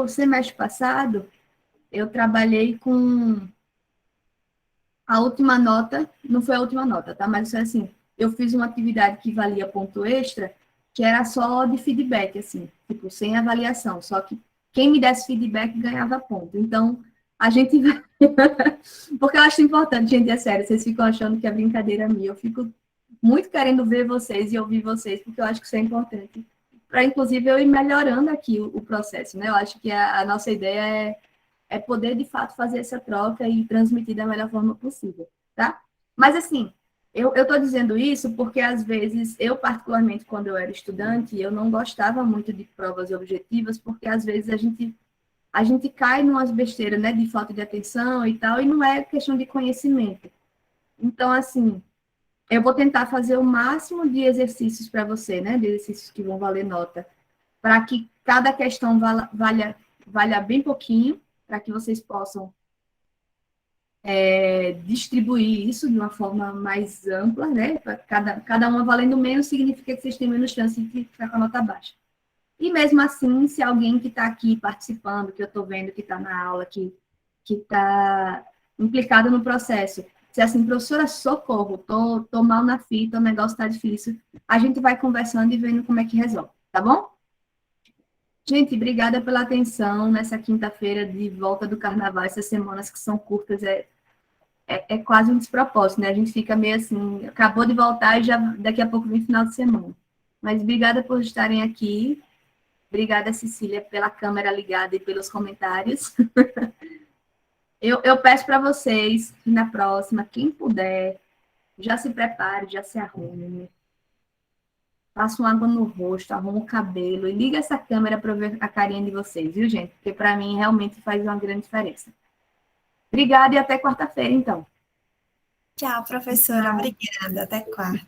Semestre passado, eu trabalhei com a última nota, não foi a última nota, tá? Mas foi assim, eu fiz uma atividade que valia ponto extra, que era só de feedback, assim, tipo, sem avaliação, só que quem me desse feedback ganhava ponto. Então, a gente vai... Porque eu acho importante, gente, é sério, vocês ficam achando que é brincadeira minha, eu fico muito querendo ver vocês e ouvir vocês, porque eu acho que isso é importante. Para, inclusive, eu ir melhorando aqui o processo, né? Eu acho que a nossa ideia é poder, de fato, fazer essa troca e transmitir da melhor forma possível, tá? Mas, assim, eu estou dizendo isso porque, às vezes, eu, particularmente, quando eu era estudante, eu não gostava muito de provas objetivas, porque, às vezes, a gente cai numas besteiras, né, de falta de atenção e tal, e não é questão de conhecimento. Então, assim, eu vou tentar fazer o máximo de exercícios para você, né, de exercícios que vão valer nota, para que cada questão valha bem pouquinho, para que vocês possam distribuir isso de uma forma mais ampla, né? Cada uma valendo menos significa que vocês têm menos chance de ficar com a nota baixa. E mesmo assim, se alguém que está aqui participando, que eu estou vendo que está na aula, que está implicado no processo, se assim, professora, socorro, tô mal na fita, o negócio está difícil, a gente vai conversando e vendo como é que resolve, tá bom? Gente, obrigada pela atenção nessa quinta-feira de volta do carnaval, essas semanas que são curtas, é quase um despropósito, né? A gente fica meio assim, acabou de voltar e já daqui a pouco vem final de semana. Mas obrigada por estarem aqui. Obrigada, Cecília, pela câmera ligada e pelos comentários. Eu peço para vocês que na próxima, quem puder, já se prepare, já se arrume. Passa uma água no rosto, arruma o cabelo e liga essa câmera para ver a carinha de vocês, viu, gente? Porque para mim realmente faz uma grande diferença. Obrigada e até quarta-feira, então. Tchau, professora. Obrigada. Até quarta.